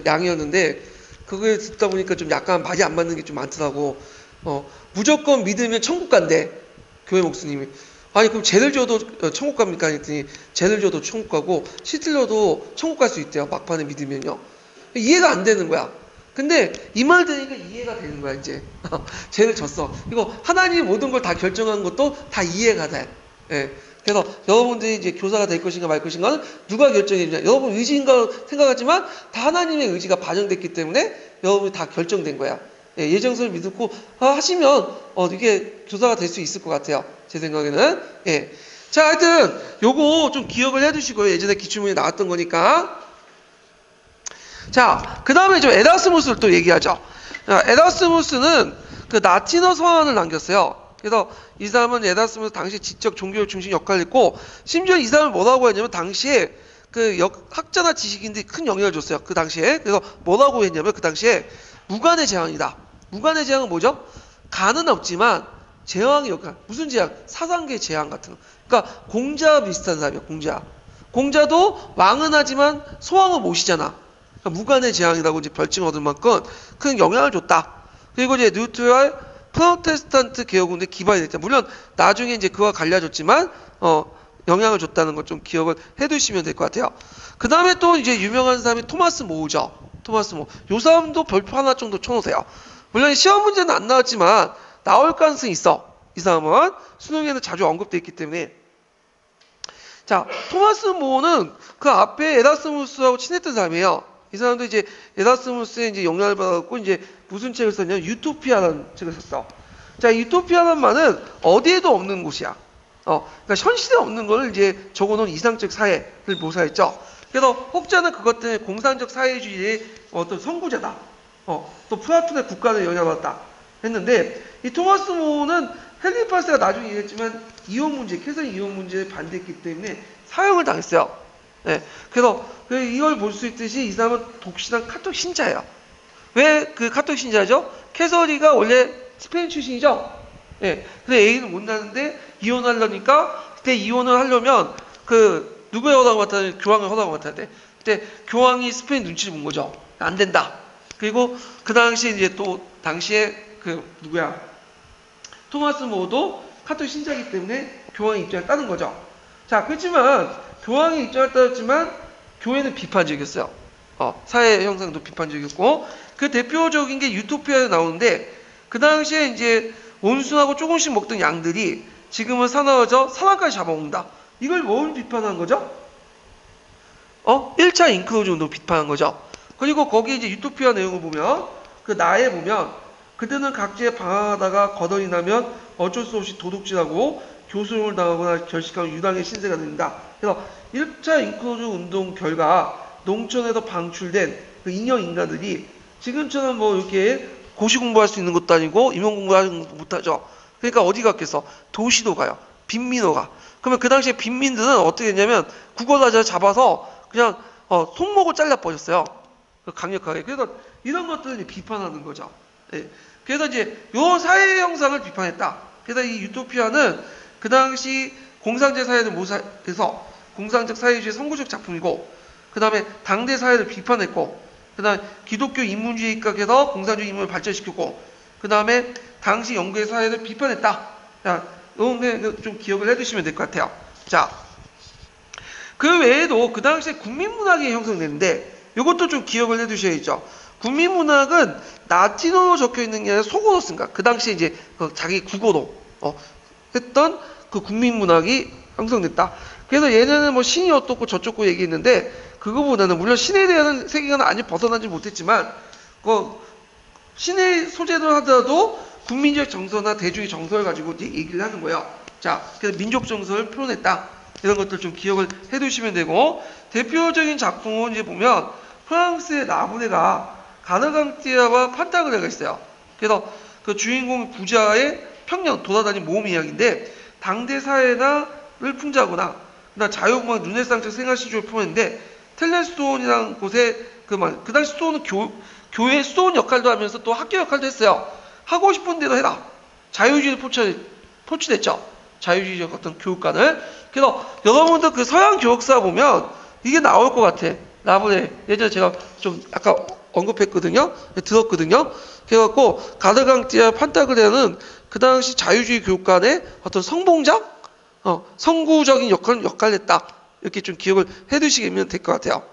양이었는데 그걸 듣다 보니까 좀 약간 바지 안 맞는 게 좀 많더라고. 무조건 믿으면 천국 간대. 교회 목수님이. 아니 그럼 죄를 져도 천국 갑니까? 했더니 죄를 져도 천국 가고 시틀러도 천국 갈 수 있대요. 막판에 믿으면요. 이해가 안 되는 거야. 근데 이 말 들으니까 이해가 되는 거야 이제. 죄를 졌어. 이거 하나님이 모든 걸 다 결정한 것도 다 이해가 돼. 예. 그래서 여러분들이 이제 교사가 될 것인가 말 것인가는 누가 결정해주냐. 여러분 의지인가 생각하지만 다 하나님의 의지가 반영됐기 때문에 여러분이 다 결정된 거야. 예, 예정서를 믿고 하시면 이게 교사가 될 수 있을 것 같아요. 제 생각에는. 예. 자, 하여튼 요거 좀 기억을 해두시고요. 예전에 기출문제 나왔던 거니까. 자, 그 다음에 좀 에라스무스를 또 얘기하죠. 자, 에라스무스는 그 나티너 서한을 남겼어요. 그래서 이 사람은 에라스무스 당시 지적 종교 중심 역할을 했고, 심지어 이 사람을 뭐라고 했냐면 당시에 그 학자나 지식인들이 큰 영향을 줬어요. 그 당시에. 그래서 뭐라고 했냐면 그 당시에 무관의 재앙이다. 무관의 재앙은 뭐죠? 간은 없지만 재앙의 역할. 무슨 재앙? 사상계 재앙 같은 거. 그러니까 공자 비슷한 사람이야. 공자도 왕은 하지만 소왕은 못이잖아. 그러니까 무관의 재앙이라고 이제 별칭을 얻을 만큼 큰 영향을 줬다. 그리고 이제 뉴트럴 프로테스탄트 개혁운동에 기반이 됐다. 물론 나중에 이제 그와 갈라졌지만 영향을 줬다는 걸 좀 기억을 해두시면 될 것 같아요. 그 다음에 또 이제 유명한 사람이 토마스 모우죠. 토마스 모우. 요 사람도 별표 하나 정도 쳐놓으세요. 물론 시험 문제는 안 나왔지만 나올 가능성이 있어. 이 사람은 수능에는 자주 언급되어 있기 때문에. 자, 토마스 모우는 그 앞에 에라스무스하고 친했던 사람이에요. 이 사람도 이제 에라스무스의 이제 영향을 받았고 이제 무슨 책을 썼냐면 유토피아라는 책을 썼어. 자, 유토피아라는 말은 어디에도 없는 곳이야. 그러니까 현실에 없는 걸 이제 적어놓은 이상적 사회를 묘사했죠. 그래서 혹자는 그것 때문에 공산적 사회주의의 어떤 선구자다. 또 플라톤의 국가를 영향받았다 했는데 이 토마스 모우는 헨리 팔세가 나중에 얘기했지만 이혼 문제, 캐서린 이혼 문제에 반대했기 때문에 사형을 당했어요. 네. 그래서 이걸 볼 수 있듯이 이 사람은 독실한 카톨릭 신자예요. 왜 그 카톨릭 신자죠? 캐서리가 원래 스페인 출신이죠. 예. 근데 애인을 못 낳는데 이혼하려니까 그때 이혼을 하려면 그 누구의 허락을 맡아야 돼? 교황의 허락을 맡아야 돼. 그때 교황이 스페인 눈치를 본 거죠. 안 된다. 그리고 그 당시에 이제 또 당시에 그 누구야? 토마스 모도 카톨릭 신자이기 때문에 교황의 입장을 따른 거죠. 자, 그렇지만 교황의 입장을 따랐지만 교회는 비판적이었어요. 사회 형상도 비판적이었고 그 대표적인 게 유토피아에 나오는데 그 당시에 이제 온순하고 조금씩 먹던 양들이 지금은 사나워져 사람까지 잡아먹는다. 이걸 뭘 비판한 거죠? 1차 인클로즈 운동 비판한 거죠. 그리고 거기에 이제 유토피아 내용을 보면 그 나에 보면 그들은 각지에 방황하다가 거덜이 나면 어쩔 수 없이 도둑질하고 교수를 당하거나 결식하면 유당의 신세가 된다. 그래서 1차 인클로즈 운동 결과 농촌에서 방출된 그 인형 인간들이 지금처럼 뭐 이렇게 고시 공부할 수 있는 것도 아니고 임용 공부하는 것도 못하죠. 그러니까 어디 갔겠어? 도시도 가요. 빈민으로 가. 그러면 그 당시에 빈민들은 어떻게 했냐면 국어다자 잡아서 그냥 손목을 잘라버렸어요. 강력하게. 그래서 이런 것들을 비판하는 거죠. 예. 그래서 이제 요 사회 형상을 비판했다. 그래서 이 유토피아는 그 당시 공산제 사회를 모사해서 공산적 사회주의 선구적 작품이고 그 다음에 당대 사회를 비판했고 그 다음에 기독교 인문주의 입각해서 공산주의 인문을 발전시켰고 그 다음에 당시 영국의 사회를 비판했다. 자, 이런 좀 기억을 해두시면 될 것 같아요. 자, 그 외에도 그 당시에 국민문학이 형성됐는데 이것도 좀 기억을 해두셔야죠. 국민문학은 라틴어로 적혀있는 게 아니라 속어로 쓴 거야. 그 당시에 이제 자기 국어로 했던 그 국민문학이 형성됐다. 그래서 얘네는 뭐 신이 어떻고 저쩌고 얘기했는데 그거보다는 물론 신에 대한 세계관은 아직 벗어나지 못했지만 그 신의 소재를 하더라도 국민적 정서나 대중의 정서를 가지고 얘기를 하는 거예요. 자, 그래서 민족 정서를 표현했다. 이런 것들 좀 기억을 해두시면 되고 대표적인 작품은 이제 보면 프랑스의 라브레가 가르강티아와 판타그레가 있어요. 그래서 그 주인공 부자의 평년 돌아다니는 모험 이야기인데 당대 사회를 풍자하거나 그다음 자유공학 르네상스 생활 시조를 표현했는데 텔레스톤이라는 곳에 그 당시 스톤은 교회 스톤 역할도 하면서 또 학교 역할도 했어요. 하고 싶은 대로 해라. 자유주의를 포출했죠. 자유주의적 어떤 교육관을. 그래서 여러분들 그 서양 교육사 보면 이게 나올 것 같아. 라본에 예전에 제가 좀 아까 언급했거든요. 들었거든요. 그래갖고 가르강띠아 판타그레아는 그 당시 자유주의 교육관의 어떤 성봉자, 성구적인 역할을 했다. 이렇게 좀 기억을 해두시면 될 것 같아요.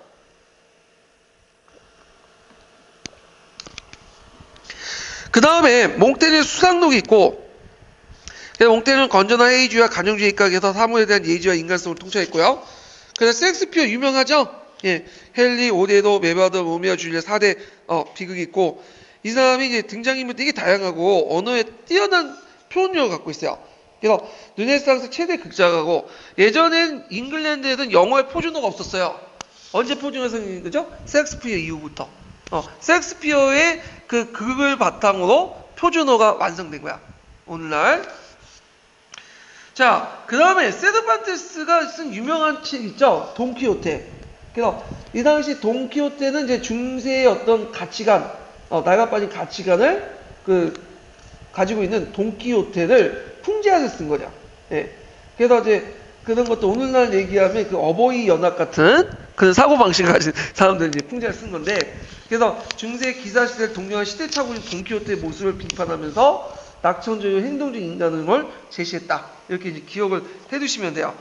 그 다음에 몽테뉴의 수상록이 있고, 몽테뉴는 건전한 회의주의와 가정주의 입각에서 사물에 대한 예의와 인간성을 통찰했고요. 그래서 셰익스피어 유명하죠? 예, 헨리, 오데도, 메바더, 로미오, 줄리엣 4대 비극이 있고, 이 사람이 이제 등장인물 되게 다양하고 언어에 뛰어난 표현력을 갖고 있어요. 그래서 르네상스 최대 극작가고, 예전엔 잉글랜드에는 영어의 표준어가 없었어요. 언제 표준어가 생긴 거죠? 셰익스피어 이후부터. 셰익스피어의 그 극을 바탕으로 표준어가 완성된 거야. 오늘날. 자, 그 다음에 세르반테스가 쓴 유명한 책 있죠? 돈키호테. 그래서 이 당시 돈키호테는 이제 중세의 어떤 가치관, 낡아 빠진 가치관을 가지고 있는 돈키호테를 풍자해서 쓴 거죠. 예. 그래서 이제 그런 것도 오늘날 얘기하면 그 어버이 연합 같은 그런 사고방식을 가진 사람들이 이제 풍자해서 쓴 건데, 그래서 중세 기사시대를 동경한 시대착오인 돈키호테의 모습을 비판하면서 낙천적이고 행동적인 인간을 제시했다. 이렇게 이제 기억을 해두시면 돼요.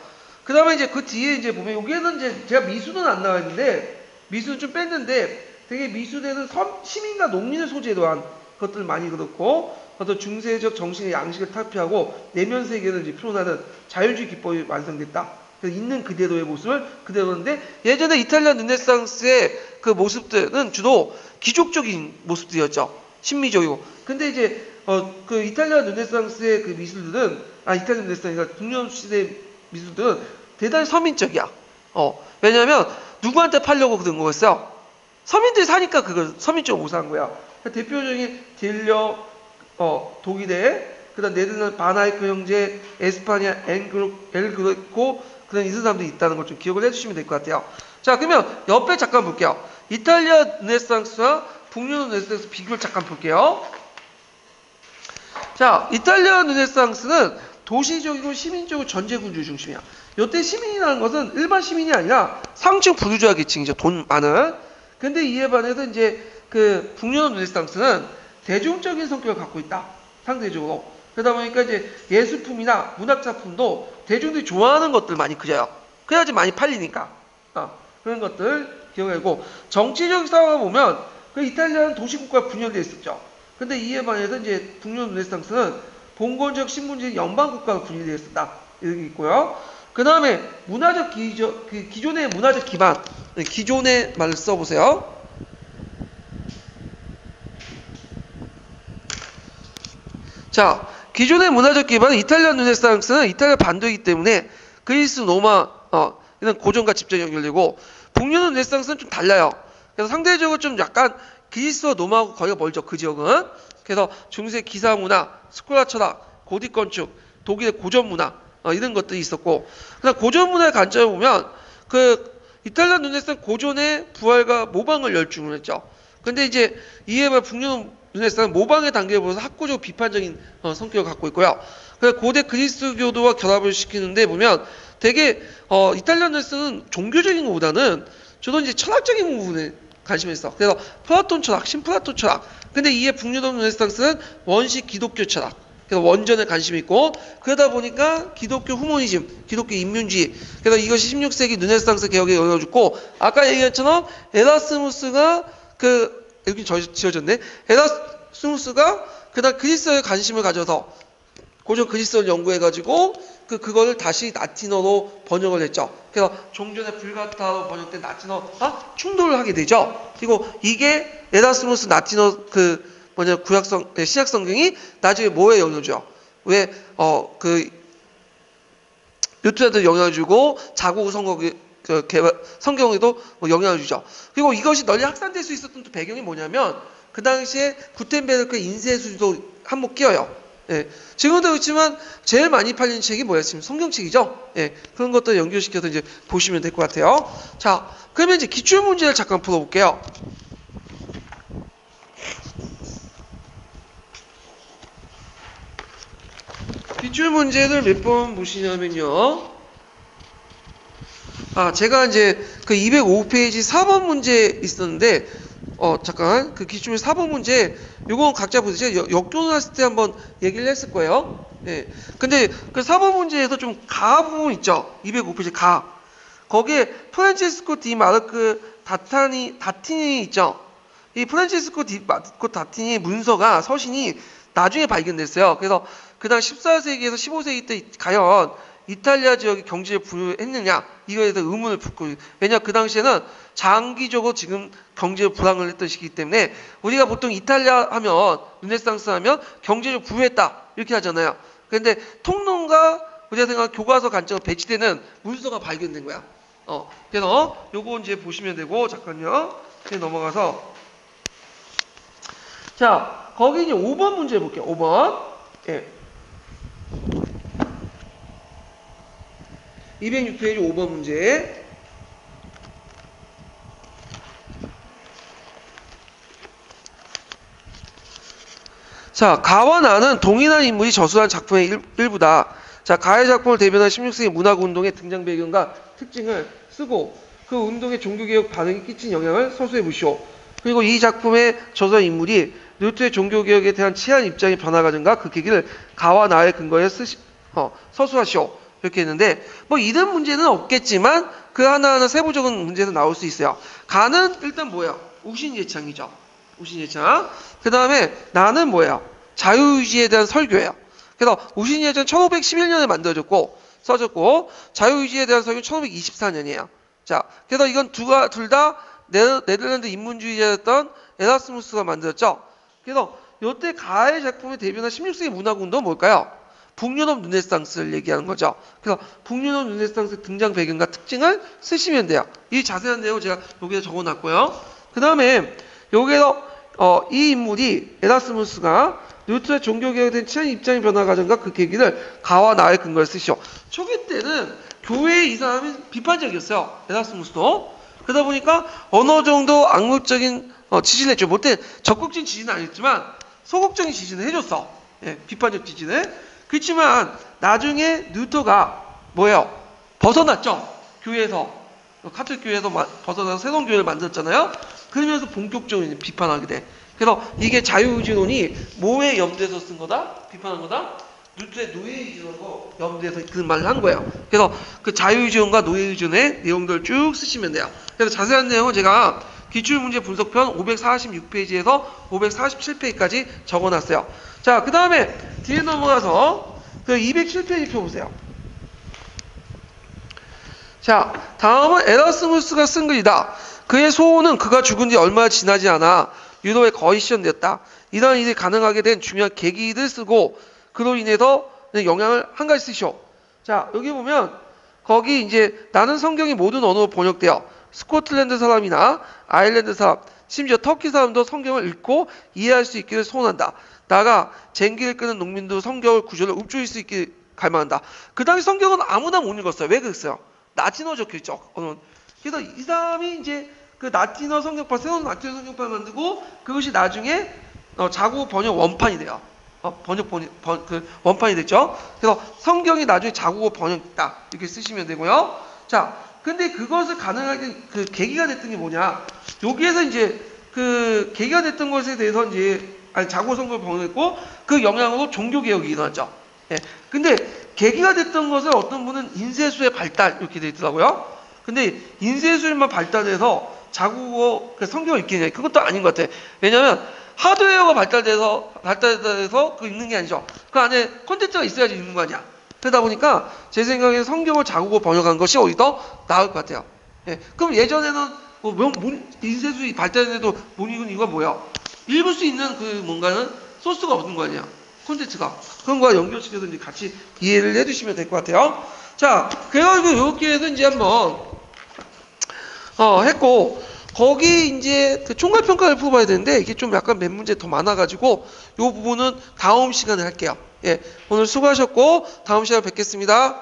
그 다음에 이제 그 뒤에 이제 보면, 여기에는 이제 제가 미수는 안 나와 있는데, 미수는 좀 뺐는데, 되게 미수되는 시민과 농민을 소재로 한 것들 많이 그렇고, 어떤 중세적 정신의 양식을 탈피하고 내면 세계를 이제 표현하는 자유주의 기법이 완성됐다. 그래서 있는 그대로의 모습을 그대로인데, 예전에 이탈리아 르네상스의 그 모습들은 주로 귀족적인 모습들이었죠. 신미적이고. 근데 이제 그 이탈리아 르네상스의 그 미술들은, 이탈리아 르네상스가 북유럽 시대 미술들은 대단히 서민적이야. 왜냐면 누구한테 팔려고 그런 거였어요? 서민들이 사니까 그걸 서민적으로 모사한 거야. 그러니까 대표적인 딜러, 독일의, 그 다음 네덜란드 바나이크 형제, 에스파냐, 엘그레코, 그런 이런 사람들이 있다는 걸 좀 기억을 해주시면 될 것 같아요. 자, 그러면 옆에 잠깐 볼게요. 이탈리아 르네상스와 북유럽 르네상스 비교를 잠깐 볼게요. 자, 이탈리아 르네상스는 도시적이고 시민적이고 전제군주 중심이야. 이때 시민이라는 것은 일반 시민이 아니라 상층 부르주아 계층이죠. 돈 많은. 근데 이에 반해서 이제 그 북유럽 르네상스는 대중적인 성격을 갖고 있다. 상대적으로. 그러다 보니까 이제 예술품이나 문학작품도 대중들이 좋아하는 것들 많이 그려요. 그래야지 많이 팔리니까. 그런 것들 기억하고, 정치적 상황을 보면 그 이탈리아는 도시국가가 분열되어 있었죠. 근데 이에 반해서 이제 북유럽 르네상스는 봉건적 신분적 연방국가가 분열되어 있었다. 이렇게 있고요. 그 다음에 문화적 기존의 문화적 기반, 기존의 말을 써보세요. 자, 기존의 문화적 기반은 이탈리아 르네상스는 이탈리아 반도이기 때문에 그리스, 로마, 이런 고전과 직접 연결되고, 북유럽 르네상스는 좀 달라요. 그래서 상대적으로 좀 약간 그리스와 로마하고 거리가 멀죠. 그 지역은. 그래서 중세 기사문화, 스콜라 철학, 고딕 건축, 독일의 고전 문화, 이런 것들이 있었고, 그다음 고전 문화의 관점을 보면 그 이탈리아 르네상스 고전의 부활과 모방을 열중을 했죠. 근데 이제 이에 반해 북유럽 르네상스 모방의 단계에 보면서 학구적 비판적인 성격을 갖고 있고요. 그래서 고대 그리스교도와 결합을 시키는데 보면 되게 이탈리아 르네상스는 종교적인 것보다는 주로 이제 철학적인 부분에 관심이 있어. 그래서 플라톤 철학, 신플라톤 철학. 근데 이에 북유럽 르네상스는 원시 기독교 철학. 그래서 원전에 관심이 있고, 그러다 보니까 기독교 후모니즘, 기독교 인문주의. 그래서 이것이 16세기 르네상스 개혁에 영향을 줬고, 아까 얘기했처럼 에라스무스가 여기 지어졌네. 에라스무스가 그다음 그리스어에 관심을 가져서 고전 그리스어를 연구해가지고 그거를 다시 라틴어로 번역을 했죠. 그래서 종전의 불가타로 번역된 라틴어가 충돌을 하게 되죠. 그리고 이게 에라스무스 라틴어 신약 성경이 나중에 뭐에 영향을 줘요? 왜 루트라도 영향을 주고 자국 성경에도 영향을 주죠. 그리고 이것이 널리 확산될 수 있었던 또 배경이 뭐냐면, 그 당시에 구텐베르크 인쇄술도 한몫 끼어요. 예. 지금도 그렇지만 제일 많이 팔리는 책이 뭐예요? 지금 성경책이죠. 예. 그런 것들 연결시켜서 이제 보시면 될 것 같아요. 자, 그러면 이제 기출 문제를 잠깐 풀어볼게요. 기출 문제를 몇 번 보시냐면요. 제가 이제 그 205페이지 4번 문제 있었는데, 잠깐, 그 기출 4번 문제, 요건 각자 보세요. 역도했을 때 한번 얘기를 했을 거예요. 예. 근데 그 4번 문제에서 좀 가 부분 있죠? 205페이지 가. 거기에 프란체스코 디 마르크 다티니 있죠? 이 프란체스코 디 마르코 다티니 문서가, 서신이 나중에 발견됐어요. 그래서 그당 14세기에서 15세기 때 과연 이탈리아 지역이 경제를 부유했느냐, 이거에 대해서 의문을 품고, 왜냐 그 당시에는 장기적으로 지금 경제 불황을 했던 시기이기 때문에 우리가 보통 이탈리아 하면, 르네상스 하면 경제적 부유했다 이렇게 하잖아요. 그런데 통론과 우리가 생각한 교과서 관점으로 배치되는 문서가 발견된 거야. 그래서 요거 이제 보시면 되고, 잠깐요. 이제 넘어가서, 자, 거기 이제 5번 문제 볼게요. 5번. 예. 206페이지 5번 문제. 자, 가와 나는 동일한 인물이 저술한 작품의 일부다. 자, 가의 작품을 대변한 16세기 문학운동의 등장 배경과 특징을 쓰고 그 운동의 종교개혁 반응이 끼친 영향을 서술해 보시오. 그리고 이 작품의 저술한 인물이 루트의 종교개혁에 대한 치안 입장의 변화 과정과 그 계기를 가와 나의 근거에 서술하시오. 이렇게 했는데, 뭐 이런 문제는 없겠지만 그 하나하나 세부적인 문제도 나올 수 있어요. 가는 일단 뭐예요? 우신예창이죠. 우신예창. 그 다음에 나는 뭐예요? 자유의지에 대한 설교예요. 그래서 우신예창 1511년에 만들어졌고 써졌고, 자유의지에 대한 설교는 1524년이에요. 자, 그래서 이건 둘 다 네덜란드 인문주의자였던 에라스무스가 만들었죠. 그래서 이때 가의 작품의 대변한 16세기 문학운동은 뭘까요? 북유럽 르네상스를 얘기하는 거죠. 그래서 북유럽 르네상스 등장 배경과 특징을 쓰시면 돼요. 이 자세한 내용 제가 여기에 적어놨고요. 그 다음에 여기서 이 인물이 에라스무스가 루트의 종교개혁에 대한 치안 입장의 변화 과정과 그 계기를 가와 나의 근거를 쓰시오. 초기 때는 교회의 이 사람이 비판적이었어요. 에라스무스도. 그러다 보니까 어느 정도 악물적인 지지를 했죠. 못해 적극적인 지지는 아니었지만 소극적인 지지는 해줬어. 예, 비판적 지지는. 그렇지만 나중에 루터가 뭐예요? 벗어났죠. 교회에서, 카톨릭 교회에서 벗어나서 새로운 교회를 만들었잖아요. 그러면서 본격적으로 이제 비판하게 돼. 그래서 이게 자유의지론이 뭐에 염두에서 쓴 거다? 비판한 거다? 루터의 노예의지론으로 염두에서 그 말을 한 거예요. 그래서 그 자유의지론과 노예의지론의 내용들을 쭉 쓰시면 돼요. 그래서 자세한 내용은 제가 기출문제 분석편 546페이지에서 547페이지까지 적어놨어요. 자, 그 다음에 뒤에 넘어가서 그 207페이지 펴보세요. 자, 다음은 에라스무스가 쓴 글이다. 그의 소원은 그가 죽은 지 얼마 지나지 않아 유로에 거의 실현되었다. 이러한 일이 가능하게 된 중요한 계기를 쓰고 그로 인해서 영향을 한 가지 쓰시오. 자, 여기 보면 거기 이제 나는 성경이 모든 언어로 번역되어 스코틀랜드 사람이나 아일랜드 사람, 심지어 터키 사람도 성경을 읽고 이해할 수 있기를 소원한다. 나가 쟁기를 끄는 농민도 성경을 구조를 읊조릴 수 있게 갈망한다. 그 당시 성경은 아무나 못 읽었어요. 왜 그랬어요? 라틴어 적혀있죠. 그래서 이 사람이 이제 그 라틴어 성경판, 새로운 라틴어 성경판을 만들고 그것이 나중에 자국 번역 원판이 돼요. 그 원판이 됐죠. 그래서 성경이 나중에 자국어 번역됐다. 이렇게 쓰시면 되고요. 자, 근데 그것을 가능하게 그 계기가 됐던 게 뭐냐? 여기에서 이제 그 계기가 됐던 것에 대해서 이제 자국어 성경을 번역했고 그 영향으로 종교개혁이 일어났죠. 예. 근데 계기가 됐던 것을 어떤 분은 인쇄술의 발달 이렇게 되어 있더라고요. 근데 인쇄술만 발달해서 자국어 성경을 읽겠냐? 그것도 아닌 것 같아. 왜냐하면 하드웨어가 발달돼서 그 읽는 게 아니죠. 그 안에 콘텐츠가 있어야지 읽는 거 아니야. 그러다 보니까 제 생각에 성경을 자국어 번역한 것이 오히려 더 나을 것 같아요. 예. 그럼 예전에는 인쇄술이 발달해도 못 읽은 이유가 뭐야? 읽을 수 있는 그 뭔가는 소스가 없는 거 아니야. 콘텐츠가. 그런 거와 연결시켜서 이제 같이 이해를 해주시면 될 것 같아요. 자, 그래가지고 이렇게 해서 이제 한번 했고 거기 이제 그 총괄평가를 풀어봐야 되는데 이게 좀 약간 몇 문제 더 많아가지고 이 부분은 다음 시간에 할게요. 예, 오늘 수고하셨고 다음 시간에 뵙겠습니다.